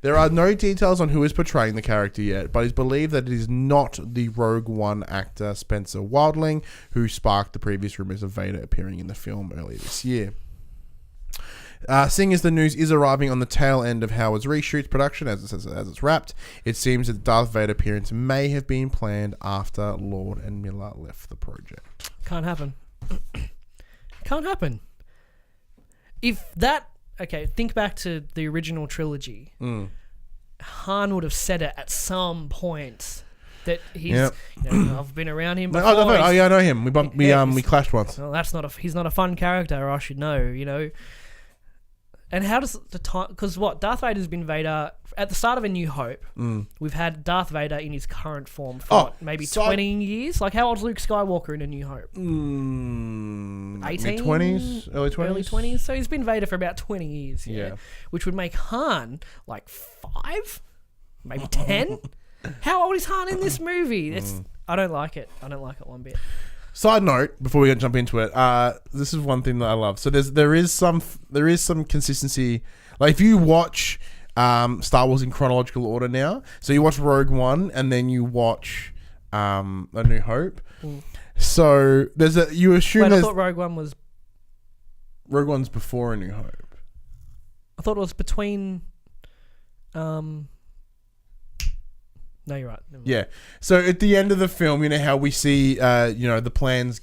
There are no details on who is portraying the character yet, but it's believed that it is not the Rogue One actor Spencer Wildling, who sparked the previous rumors of Vader appearing in the film earlier this year. Seeing as the news is arriving on the tail end of Howard's reshoot production, as it's wrapped, it seems that Darth Vader appearance may have been planned after Lord and Miller left the project. Can't happen. Can't happen. Think back to the original trilogy. Han would have said it at some point that he's. I've been around him before. I know him. We clashed once. Well, he's not a fun character. I should know. And how does the time... Because Darth Vader's been Vader... At the start of A New Hope, we've had Darth Vader in his current form for maybe 20 years? Like, how old's Luke Skywalker in A New Hope? 18? Mid-20s? Early 20s? Early 20s. So he's been Vader for about 20 years. Yeah. Which would make Han, 5? Maybe 10? How old is Han in this movie? I don't like it. I don't like it one bit. Side note, before we jump into it, this is one thing that I love. So there is some consistency. Like if you watch Star Wars in chronological order now, so you watch Rogue One and then you watch A New Hope. So you assume I thought Rogue One was... Rogue One's before A New Hope. I thought it was between... No, you're right. Yeah. So at the end of the film, you know how we see, the plans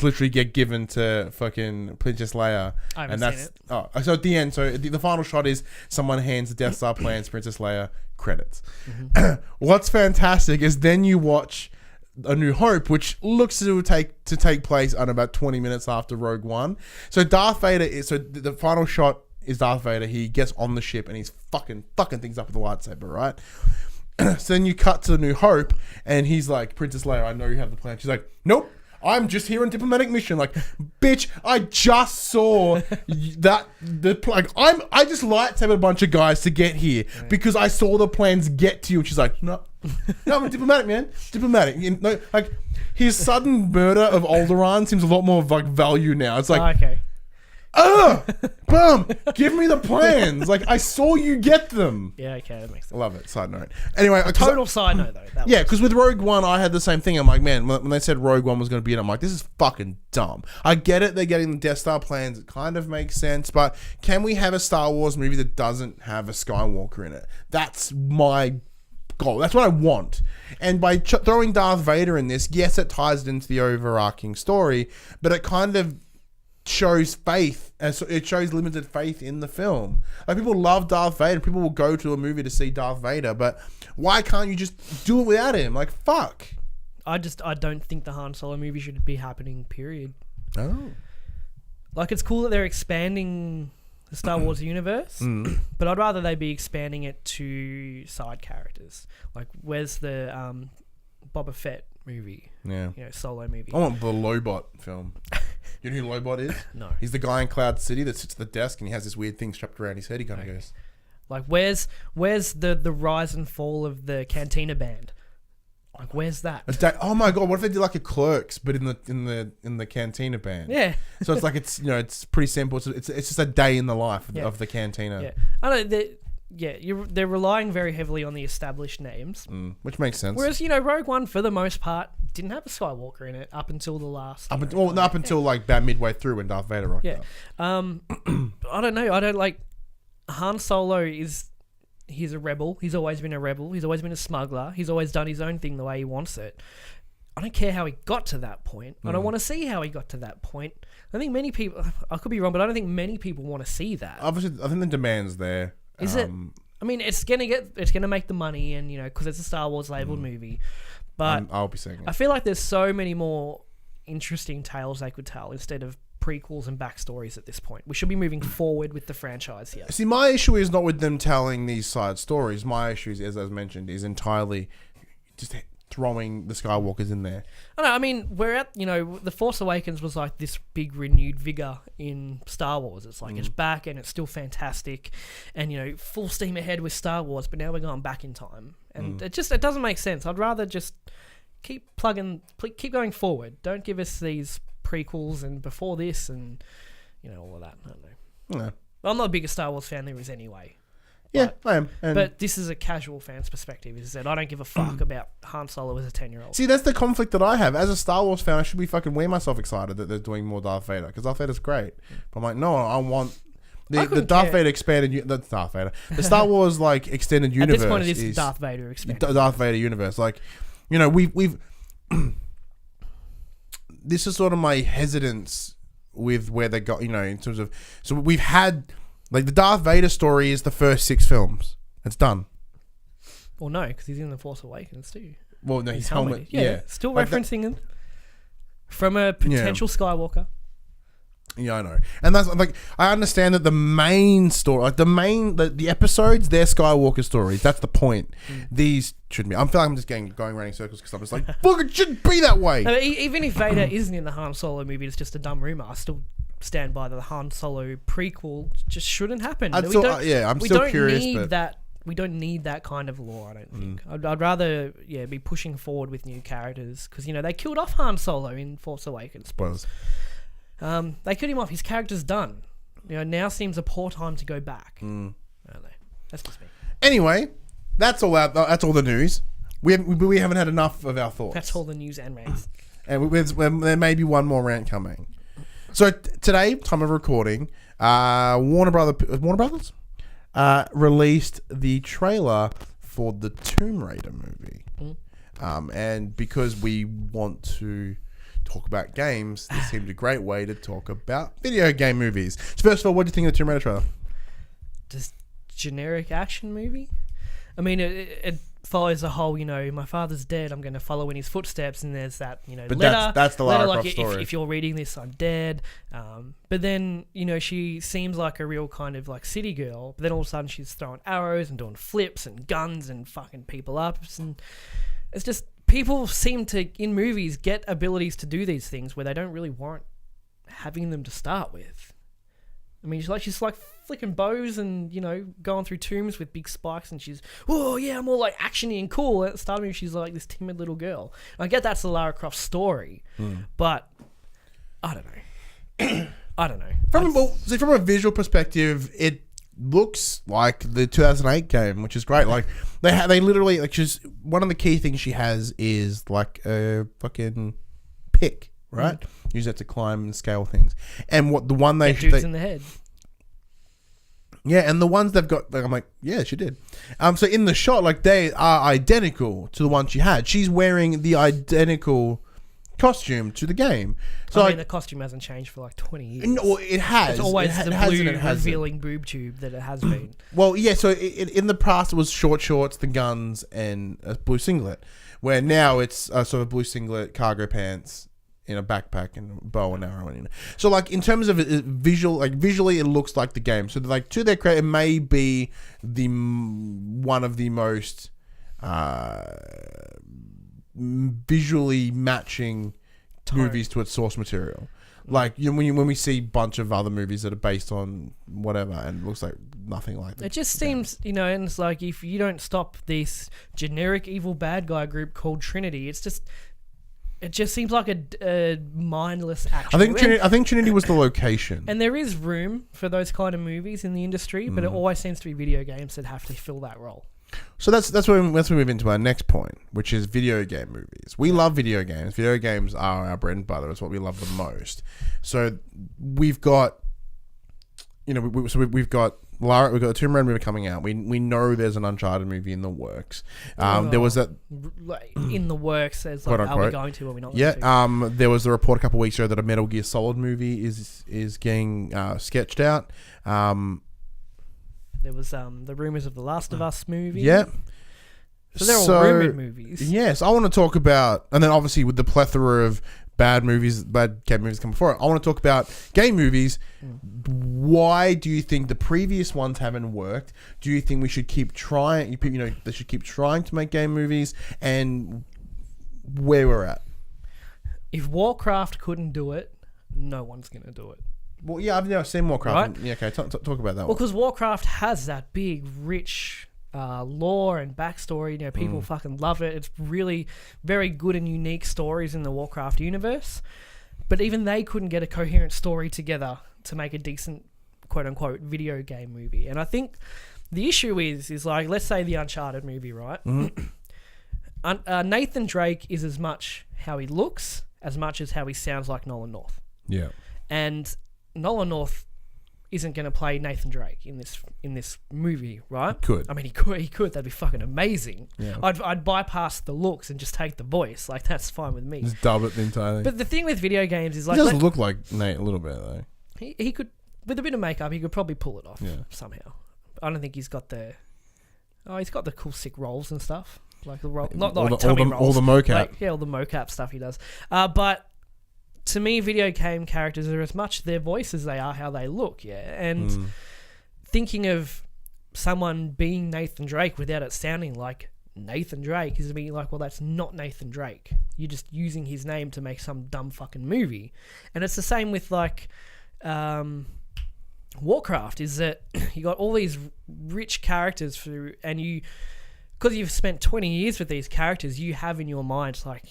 literally get given to fucking Princess Leia. I haven't seen it. Oh, so at the end, the final shot is someone hands the Death Star plans to Princess Leia, credits. What's fantastic is then you watch A New Hope, which looks to take place on about 20 minutes after Rogue One. So Darth Vader the final shot is Darth Vader. He gets on the ship and he's fucking things up with a lightsaber, right? So then you cut to The New Hope, and he's like, Princess Leia, I know you have the plan. She's like, nope, I'm just here on diplomatic mission. Like, bitch, I just saw that the plan. I just lightsabered a bunch of guys to get here because I saw the plans get to you. And she's like, no, I'm a diplomatic, man. Diplomatic. His sudden murder of Alderaan seems a lot more of value now. It's like, okay. Boom! Give me the plans. Like, I saw you get them. Yeah, okay, that makes sense. Love it. Side note. Anyway, Total side note, though. Yeah, because with Rogue One, I had the same thing. I'm like, man, when they said Rogue One was going to be in, I'm like, this is fucking dumb. I get it. They're getting the Death Star plans. It kind of makes sense. But can we have a Star Wars movie that doesn't have a Skywalker in it? That's my goal. That's what I want. And by throwing Darth Vader in this, yes, it ties it into the overarching story, but it kind of shows faith, and so it shows limited faith in the film. Like, people love Darth Vader, people will go to a movie to see Darth Vader, but why can't you just do it without him? Like, fuck. I don't think the Han Solo movie should be happening. Period. Oh. Like, it's cool that they're expanding the Star Wars universe, but I'd rather they be expanding it to side characters. Like, where's the Boba Fett movie? Yeah. Solo movie. I want the Lobot film. You know who Lobot is? No. He's the guy in Cloud City that sits at the desk and he has this weird thing strapped around his head. He kind of goes. Like, where's the rise and fall of the Cantina Band? Like, where's that? Oh my god! What if they did like a Clerks, but in the Cantina Band? Yeah. So it's like it's pretty simple. It's just a day in the life of the Cantina. Yeah. I know they're relying very heavily on the established names, which makes sense. Whereas Rogue One for the most part didn't have a Skywalker in it up until the last. Up until like about midway through when Darth Vader rocked up. I don't know. I don't like Han Solo He's a rebel. He's always been a rebel. He's always been a smuggler. He's always done his own thing the way he wants it. I don't care how he got to that point. I don't want to see how he got to that point. I think many people, I could be wrong, but I don't think many people want to see that. Obviously, I think the demand's there. Is it? I mean, it's gonna make the money, and because it's a Star Wars labeled movie. But I'll be saying it. I feel like there's so many more interesting tales they could tell instead of prequels and backstories at this point. We should be moving forward with the franchise here. See, my issue is not with them telling these side stories. My issue, as I mentioned, is entirely just throwing the Skywalkers in there. I know. I mean, we're at The Force Awakens was like this big renewed vigor in Star Wars. It's like it's back and it's still fantastic, and full steam ahead with Star Wars. But now we're going back in time, and it doesn't make sense. I'd rather just keep going forward. Don't give us these prequels and before this and all of that. I don't know. Yeah. I'm not the biggest Star Wars fan there is anyway. Yeah, I am. But this is a casual fan's perspective. Is that I don't give a fuck about Han Solo as a 10-year-old. See, that's the conflict that I have. As a Star Wars fan, I should be fucking weird myself excited that they're doing more Darth Vader because Darth Vader's great. But I'm like, no, I want the Darth Vader expanded. The Darth Vader, the Star Wars like extended universe. At this point, it is Darth Vader expanded. Darth Vader universe, like we've. This is sort of my hesitance with where they got, in terms of... So we've had... Like, the Darth Vader story is the first 6 films. It's done. Well, no, because he's in The Force Awakens, too. Well, no, his helmet... Yeah. Still like referencing him from a potential Skywalker. Yeah, I know. And that's, like... I understand that the main story... Like, the episodes, they're Skywalker stories. That's the point. These shouldn't be... I feel like I'm just going around in circles because I'm just like, fuck, it shouldn't be that way. No, even if Vader isn't in the Han Solo movie, it's just a dumb rumor. I still stand by the Han Solo prequel just shouldn't happen. I'm still curious. We don't need that kind of lore, I don't think. I'd rather be pushing forward with new characters because, they killed off Han Solo in Force Awakens. They killed him off. His character's done. Now seems a poor time to go back. I don't know. That's just me. Anyway, that's all the news. We haven't had enough of our thoughts. That's all the news and rants. And there may be one more rant coming. So today, time of recording, Warner Brothers released the trailer for the Tomb Raider movie. And because we want to talk about games, this seemed a great way to talk about video game movies. So first of all, what do you think of the Tomb Raider trailer? Just generic action movie. I mean, it follows the whole, my father's dead, I'm going to follow in his footsteps, and there's that, but letter. That's the Lara Croft like, story. If you're reading this, I'm dead. But then, she seems like a real kind of like city girl, but then all of a sudden she's throwing arrows and doing flips and guns and fucking people up. And it's just, people seem to, in movies, get abilities to do these things where they don't really warrant having them to start with. I mean, she's like flicking bows and, going through tombs with big spikes, and she's, oh yeah, I'm all like actiony and cool. At the start of me, she's like this timid little girl. I get that's the Lara Croft story, but I don't know. I don't know. From a visual perspective, it looks like the 2008 game, which is great. Like they literally, like, she's one of the key things she has is like a fucking pick, right? Use that to climb and scale things. And what the one they dudes in the head. Yeah, and the ones they've got, like, I'm like, yeah, she did. So in the shot, like, they are identical to the one she had. She's wearing the identical costume to the game. So I mean, the costume hasn't changed for like 20 years. No, it has. It's always it the has blue and it hasn't. revealing boob tube that it has been. Well, yeah. So in the past, it was short shorts, the guns, and a blue singlet. Where now it's sort of blue singlet, cargo pants, in a backpack, and a bow and arrow. So like in terms of visually, it looks like the game. So like to their credit, it may be one of the most visually matching movies to its source material. Like when we see a bunch of other movies that are based on whatever, and it looks like nothing like that. It just seems, and it's like if you don't stop this generic evil bad guy group called Trinity, it just seems like a mindless action. I think Trinity was the location. And there is room for those kind of movies in the industry, but it always seems to be video games that have to fill that role. So that's where we move into our next point, which is video game movies. We love video games. Video games are our bread and butter. It's what we love the most. So we've got, we've got a Tomb Raider movie coming out. We know there's an Uncharted movie in the works. There was that in the works. There's like, are we going to? Are we not? Yeah. Going to? There was a report a couple of weeks ago that a Metal Gear Solid movie is getting sketched out. There was the rumors of the Last of Us movie. Yeah. So they're all rumored movies. Yes, I want to talk about, and then obviously with the plethora of bad game movies come before it, I want to talk about game movies. Why do you think the previous ones haven't worked? Do you think we should keep trying? They should keep trying to make game movies, and where we're at. If Warcraft couldn't do it, no one's gonna do it. Well, yeah, I've never seen Warcraft. Right? Yeah, okay, talk about that. Well, because Warcraft has that big, rich lore and backstory. People fucking love it. It's really very good and unique stories in the Warcraft universe. But even they couldn't get a coherent story together to make a decent, quote-unquote, video game movie. And I think the issue is like, let's say the Uncharted movie, right? Mm-hmm. Nathan Drake is as much how he looks as much as how he sounds like Nolan North. Yeah. And Nolan North isn't going to play Nathan Drake in this movie, right? He could. I mean, he could. That'd be fucking amazing. Yeah. I'd bypass the looks and just take the voice. Like, that's fine with me. Just dub it the entire thing. But the thing with video games is like... He does look like Nate a little bit, though. He could... With a bit of makeup, he could probably pull it off somehow. I don't think he's got the... Oh, he's got the cool, sick rolls and stuff. Like the roll... Not like tummy rolls. All the mocap. All the mocap stuff he does. But... To me, video game characters are as much their voice as they are how they look, And thinking of someone being Nathan Drake without it sounding like Nathan Drake is being like, well, that's not Nathan Drake. You're just using his name to make some dumb fucking movie. And it's the same with like Warcraft, is that you got all these rich characters and because you've spent 20 years with these characters, you have in your mind like,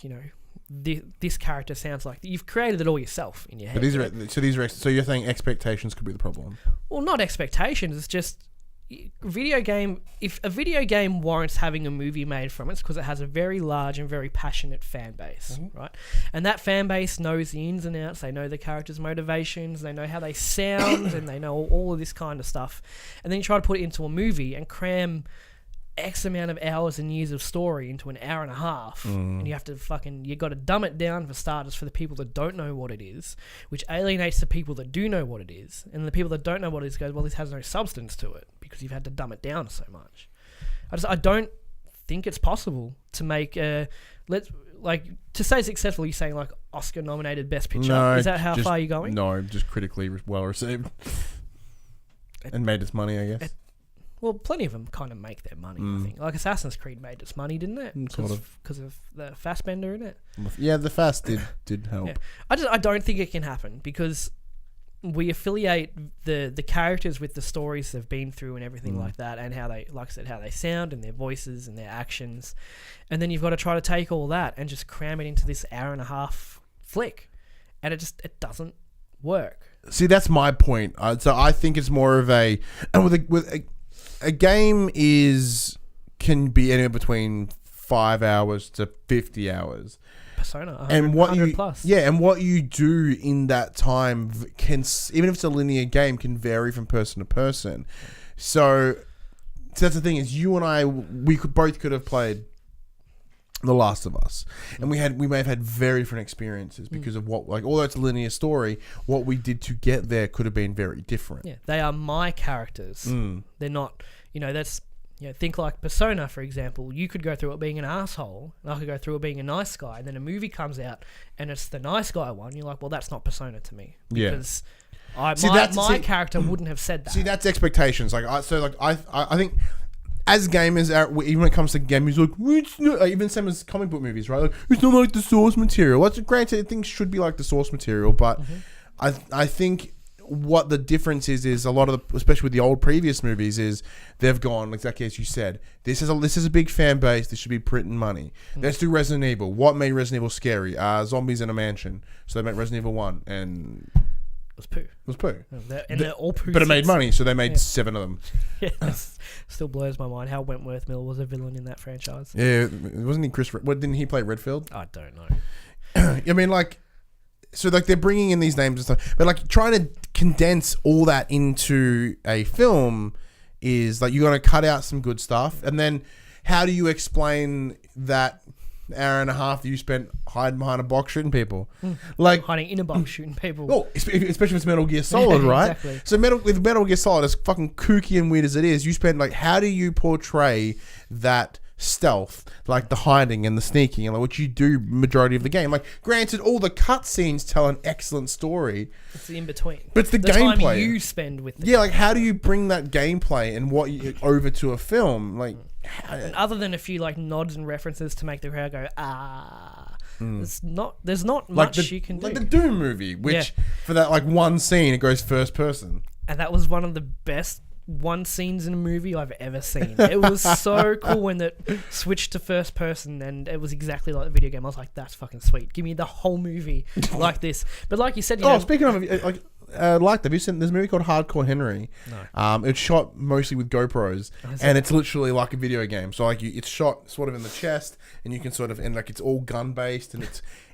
this character sounds like you've created it all yourself in your head. But so you're saying expectations could be the problem? Well, not expectations. It's just video game. If a video game warrants having a movie made from it, it's because it has a very large and very passionate fan base, right? And that fan base knows the ins and outs. They know the characters' motivations. They know how they sound, and they know all of this kind of stuff. And then you try to put it into a movie and cram X amount of hours and years of story into an hour and a half, and you have to you got to dumb it down for starters for the people that don't know what it is, which alienates the people that do know what it is, and the people that don't know what it is goes, well, this has no substance to it because you've had to dumb it down so much. I don't think it's possible to make to say successful. You're saying like Oscar nominated Best Picture. No, is that how far you're going? No, just critically well received and made its money, I guess. Well, plenty of them kind of make their money, I think. Like Assassin's Creed made its money, didn't it? Because of the Fassbender in it. Yeah, the Fass did help. Yeah. I don't think it can happen because we affiliate the characters with the stories they've been through and everything like that, and how they, like I said, how they sound and their voices and their actions, and then you've got to try to take all that and just cram it into this hour and a half flick, and it doesn't work. See, that's my point. So I think it's more of a a game can be anywhere between 5 hours to 50 hours. Persona, 100, and what 100 you plus. Yeah, and what you do in that time can, even if it's a linear game, can vary from person to person. So that's the thing, is you and I, we both could have played The Last of Us, and we may have had very different experiences because of what, like, although it's a linear story, what we did to get there could have been very different. Yeah, they are my characters. They're not, that's, think like Persona, for example. You could go through it being an asshole, and I could go through it being a nice guy, and then a movie comes out, and it's the nice guy one. You're like, well, that's not Persona to me. Because my character wouldn't have said that. See, that's expectations. I think... As gamers, even when it comes to gamers, like, it's not, even same as comic book movies, right? Like, it's not like the source material. Well, granted, things should be like the source material, but I think what the difference is a lot of the, especially with the old previous movies, is they've gone exactly as you said. This is a big fan base. This should be printing money. Let's do Resident Evil. What made Resident Evil scary? Zombies in a mansion. So they made Resident Evil 1 and. It was poo. And they're all poo. But it made money, so they made 7 of them. Yes. Still blows my mind how Wentworth Miller was a villain in that franchise. Yeah, wasn't he Chris... didn't he play Redfield? I don't know. I mean, like... So, like, they're bringing in these names and stuff. But, like, trying to condense all that into a film is, like, you're going to cut out some good stuff. And then how do you explain that... hour and a half that you spent hiding behind a box shooting people, like hiding in a box shooting people. Well, especially if it's Metal Gear Solid, right? Exactly. So with Metal Gear Solid, as fucking kooky and weird as it is, you spend, like, how do you portray that stealth, like the hiding and the sneaking, and like what you do majority of the game? Like, granted, all the cutscenes tell an excellent story. It's the in between, but it's the gameplay time you spend with. Like, how do you bring that gameplay and what you over to a film, like? And other than a few, like, nods and references to make the crowd go there's not much you can do. Like the Doom movie, which for that, like, one scene it goes first person, and that was one of the best one scenes in a movie I've ever seen. It was so cool when it switched to first person, and it was exactly like the video game. I was like, that's fucking sweet. Give me the whole movie like this. But like you said, speaking of, like, have you seen this movie called Hardcore Henry? No. It's shot mostly with GoPros, and it's literally like a video game. So, like, it's shot sort of in the chest, and you can sort of, and like, it's all gun based, and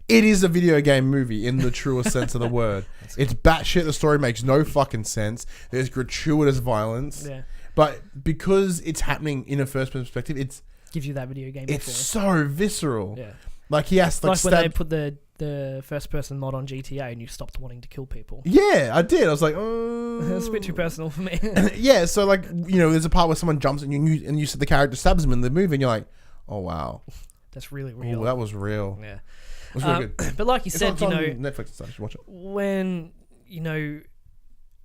it is a video game movie in the truest sense of the word. It's batshit. The story makes no fucking sense. There's gratuitous violence, but because it's happening in a first person perspective, it gives you that video game. It's so visceral. Yeah, like he has to, like, when they put the first person mod on GTA and you stopped wanting to kill people. Yeah, I did. I was like, it's a bit too personal for me. Yeah, so, like, there's a part where someone jumps and you see the character stabs him in the movie, and you're like, oh wow, that's really real. Ooh, that was real. Yeah. It was really good. But like you said, Netflix and stuff, you should watch it. When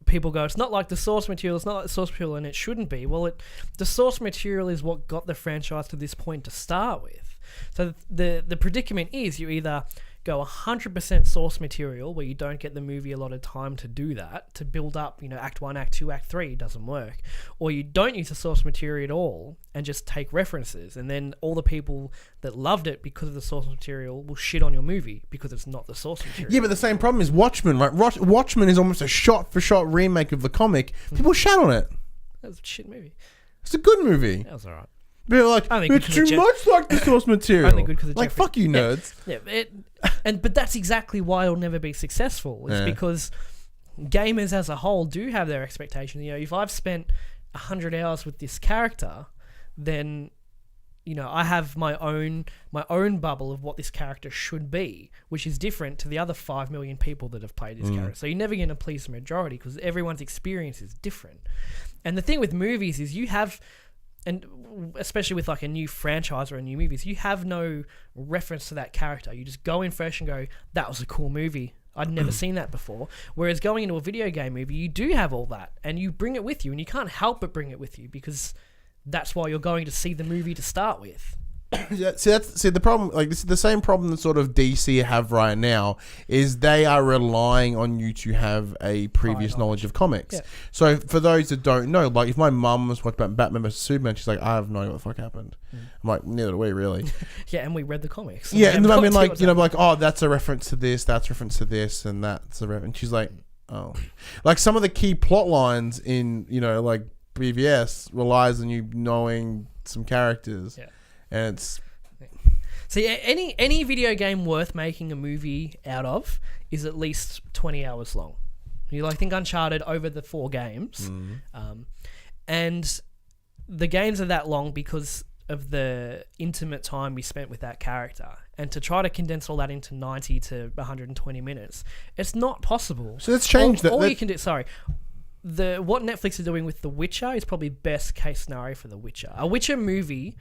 people go, it's not like the source material, it's not like the source material, and it shouldn't be. Well, the source material is what got the franchise to this point to start with. So the predicament is you either go 100% source material, where you don't get the movie a lot of time to do that, to build up, Act 1, Act 2, Act 3, doesn't work. Or you don't use the source material at all and just take references, and then all the people that loved it because of the source material will shit on your movie because it's not the source material. Yeah, but the same problem is Watchmen, right? Watchmen is almost a shot-for-shot remake of the comic. People shat on it. That was a shit movie. It's a good movie. That was alright. They're like, it's too much like the source material. Only good because like, fuck you, nerds. But that's exactly why it'll never be successful. It's because gamers as a whole do have their expectations. If I've spent 100 hours with this character, then I have my own bubble of what this character should be, which is different to the other 5 million people that have played this character. So you're never going to please the majority because everyone's experience is different. And the thing with movies is you have. And especially with, like, a new franchise or a new movies, you have no reference to that character. You just go in fresh and go, that was a cool movie. I'd never seen that before. Whereas going into a video game movie, you do have all that. And you bring it with you. And you can't help but bring it with you because that's why you're going to see the movie to start with. See the problem, like, this is the same problem that sort of DC have right now, is they are relying on you to have a previous knowledge of comics. Yeah. So for those that don't know, like, if my mum was watching Batman vs Superman, she's like, I have no idea what the fuck happened. I'm like, neither do we, really. Yeah, and we read the comics. Yeah, and I mean, like, like, oh, that's a reference to this, that's a reference to this, and that's a reference. She's like, oh. Like, some of the key plot lines in, like, BVS relies on you knowing some characters. Yeah. And it's... See, any video game worth making a movie out of is at least 20 hours long. I think Uncharted over the 4 games. And the games are that long because of the intimate time we spent with that character, and to try to condense all that into 90 to 120 minutes, it's not possible. So let's change that. All you can do, what Netflix is doing with The Witcher is probably best case scenario for The Witcher. A Witcher movie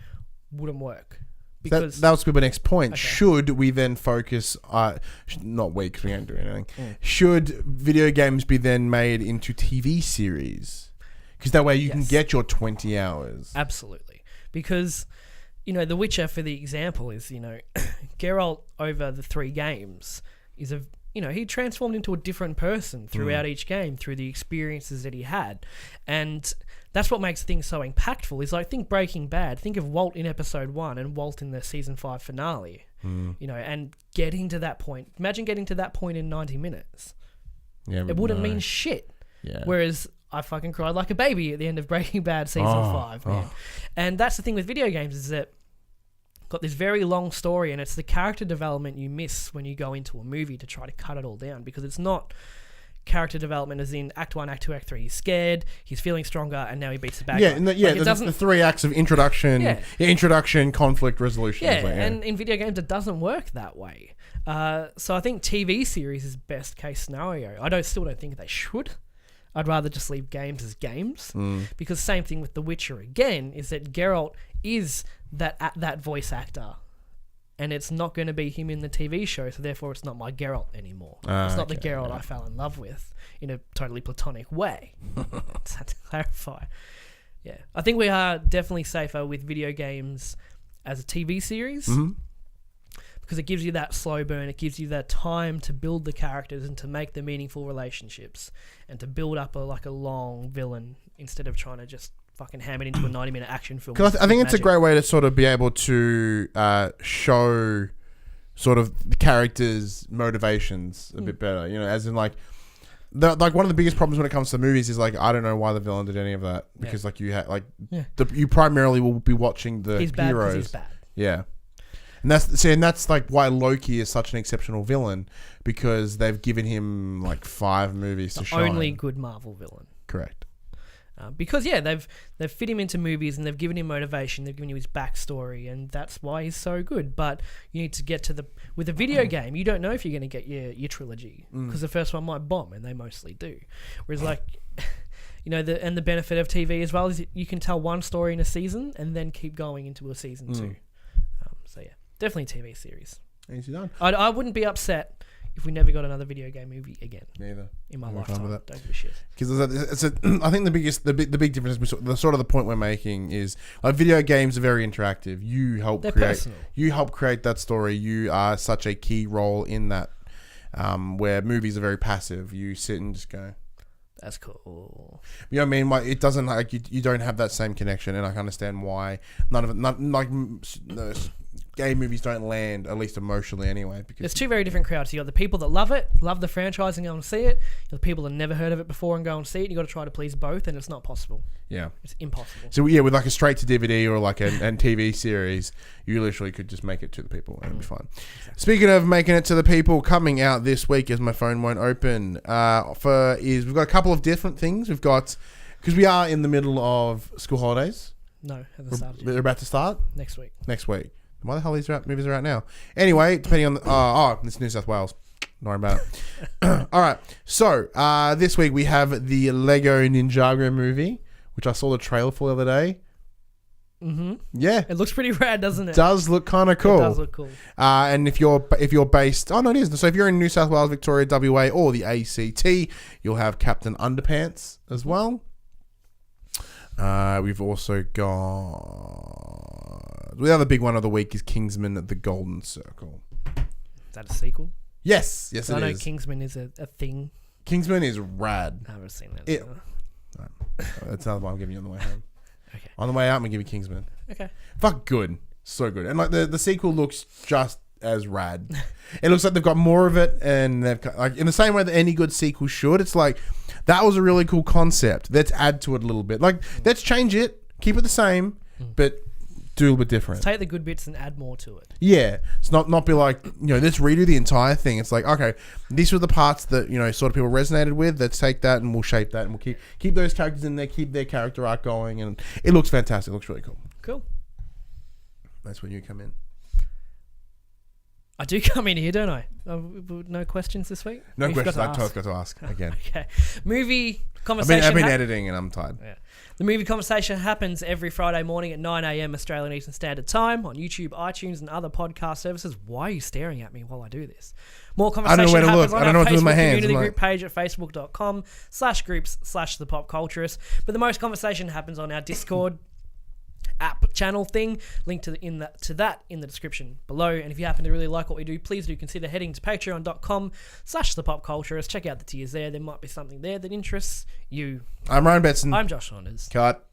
wouldn't work. Because that was my next point. Okay. Should we then focus? Not we, because we don't do anything. Should video games be then made into TV series? Because that way you can get your 20 hours. Absolutely. Because, The Witcher, for the example, is, Geralt over the 3 games is he transformed into a different person throughout each game through the experiences that he had. And that's what makes things so impactful. Is like, think Breaking Bad. Think of Walt in episode 1 and Walt in the season 5 finale. And getting to that point. Imagine getting to that point in 90 minutes. Yeah, it wouldn't mean shit. Yeah. Whereas I fucking cried like a baby at the end of Breaking Bad season 5, man. And that's the thing with video games, is that got this very long story, and it's the character development you miss when you go into a movie to try to cut it all down, because it's not character development as in Act 1, Act 2, Act 3. He's scared, he's feeling stronger, and now he beats the bad guy. The 3 acts of introduction, introduction, conflict, resolution. And in video games it doesn't work that way. So I think TV series is best case scenario. I still don't think they should. I'd rather just leave games as games, because same thing with The Witcher again, is that Geralt is that voice actor, and it's not going to be him in the TV show, so therefore it's not my Geralt anymore. It's not the Geralt I fell in love with in a totally platonic way. Just had to clarify. Yeah, I think we are definitely safer with video games as a TV series. Because it gives you that slow burn, it gives you that time to build the characters and to make the meaningful relationships and to build up a long villain instead of trying to just fucking ham it into a 90-minute action film. Because I think it's a great way to sort of be able to show sort of the characters' motivations a bit better. As in like one of the biggest problems when it comes to movies is like, I don't know why the villain did any of that, because like you had you primarily will be watching the he's bad heroes. He's bad. Yeah. And that's like why Loki is such an exceptional villain, because they've given him like 5 movies to shine. Only good Marvel villain. Correct. Because they've fit him into movies and they've given him motivation. They've given you his backstory, and that's why he's so good. But you need to get with a video game. You don't know if you're going to get your trilogy, because the first one might bomb, and they mostly do. Whereas like, the benefit of TV as well is you can tell one story in a season and then keep going into a season 2. So yeah. Definitely TV series. Easy done. I wouldn't be upset if we never got another video game movie again. Neither. In my lifetime. Don't give a shit. Because I think the big difference, the sort of the point we're making is like video games are very interactive. You help personal. You help create that story. You are such a key role in that. Where movies are very passive. You sit and just go, that's cool. You know what I mean? It doesn't like you don't have that same connection, and I can understand why game movies don't land, at least emotionally anyway. Because there's 2 very different crowds. You got the people that love it, love the franchise and go and see it. You got the people that never heard of it before and go and see it. You got to try to please both, and it's not possible. Yeah, it's impossible. So yeah, with like a straight to DVD or like a TV series, you literally could just make it to the people and it'd be fine. Exactly. Speaking of making it to the people, coming out this week, as my phone won't open, we've got a couple of different things. We've got, because we are in the middle of school holidays. No, hasn't started yet. They're about to start next week. Why the hell are these movies are out now? Anyway, depending on it's New South Wales. Don't worry about it. All right. So this week we have the Lego Ninjago movie, which I saw the trailer for the other day. Yeah, it looks pretty rad, doesn't it? Does look kind of cool. It does look cool. And if you're based, it isn't. So if you're in New South Wales, Victoria, WA, or the ACT, you'll have Captain Underpants as well. We've also got the other big one of the week is Kingsman: The Golden Circle. Is that a sequel? Yes, it is. I know Kingsman is a thing. Kingsman is rad. I haven't seen that. That's another one I'm giving you on the way home. Okay. On the way out, I'm gonna give you Kingsman. Okay. Fuck good, so good, and like the sequel looks just as rad. It looks like they've got more of it, and they've got, like in the same way that any good sequel should. It's like that was a really cool concept. Let's add to it a little bit. Like let's change it, keep it the same, but do a little bit different. Take the good bits and add more to it. Yeah, it's not be like let's redo the entire thing. It's like, okay, these were the parts that sort of people resonated with. Let's take that and we'll shape that and we'll keep those characters in there, keep their character arc going, and it looks fantastic. It looks really cool. Cool. That's when you come in. I do come in here, don't I? No questions this week? No You questions. I forgot totally got to ask again. Okay. Movie I've conversation. been editing and I'm tired. Yeah. The movie conversation happens every Friday morning at 9 a.m. Australian Eastern Standard Time on YouTube, iTunes, and other podcast services. Why are you staring at me while I do this? More conversation I don't know where to happens look. on I don't know our what to do with my Facebook hands. community I'm group page at facebook.com/groups/the PopCulturists. But the most conversation happens on our Discord app channel thing, linked to that in the description below. And if you happen to really like what we do, please do consider heading to patreon.com/the PopCulturists. Check out the tiers there. There might be something there that interests you. I'm Ryan Betson. I'm Josh Saunders. Cut.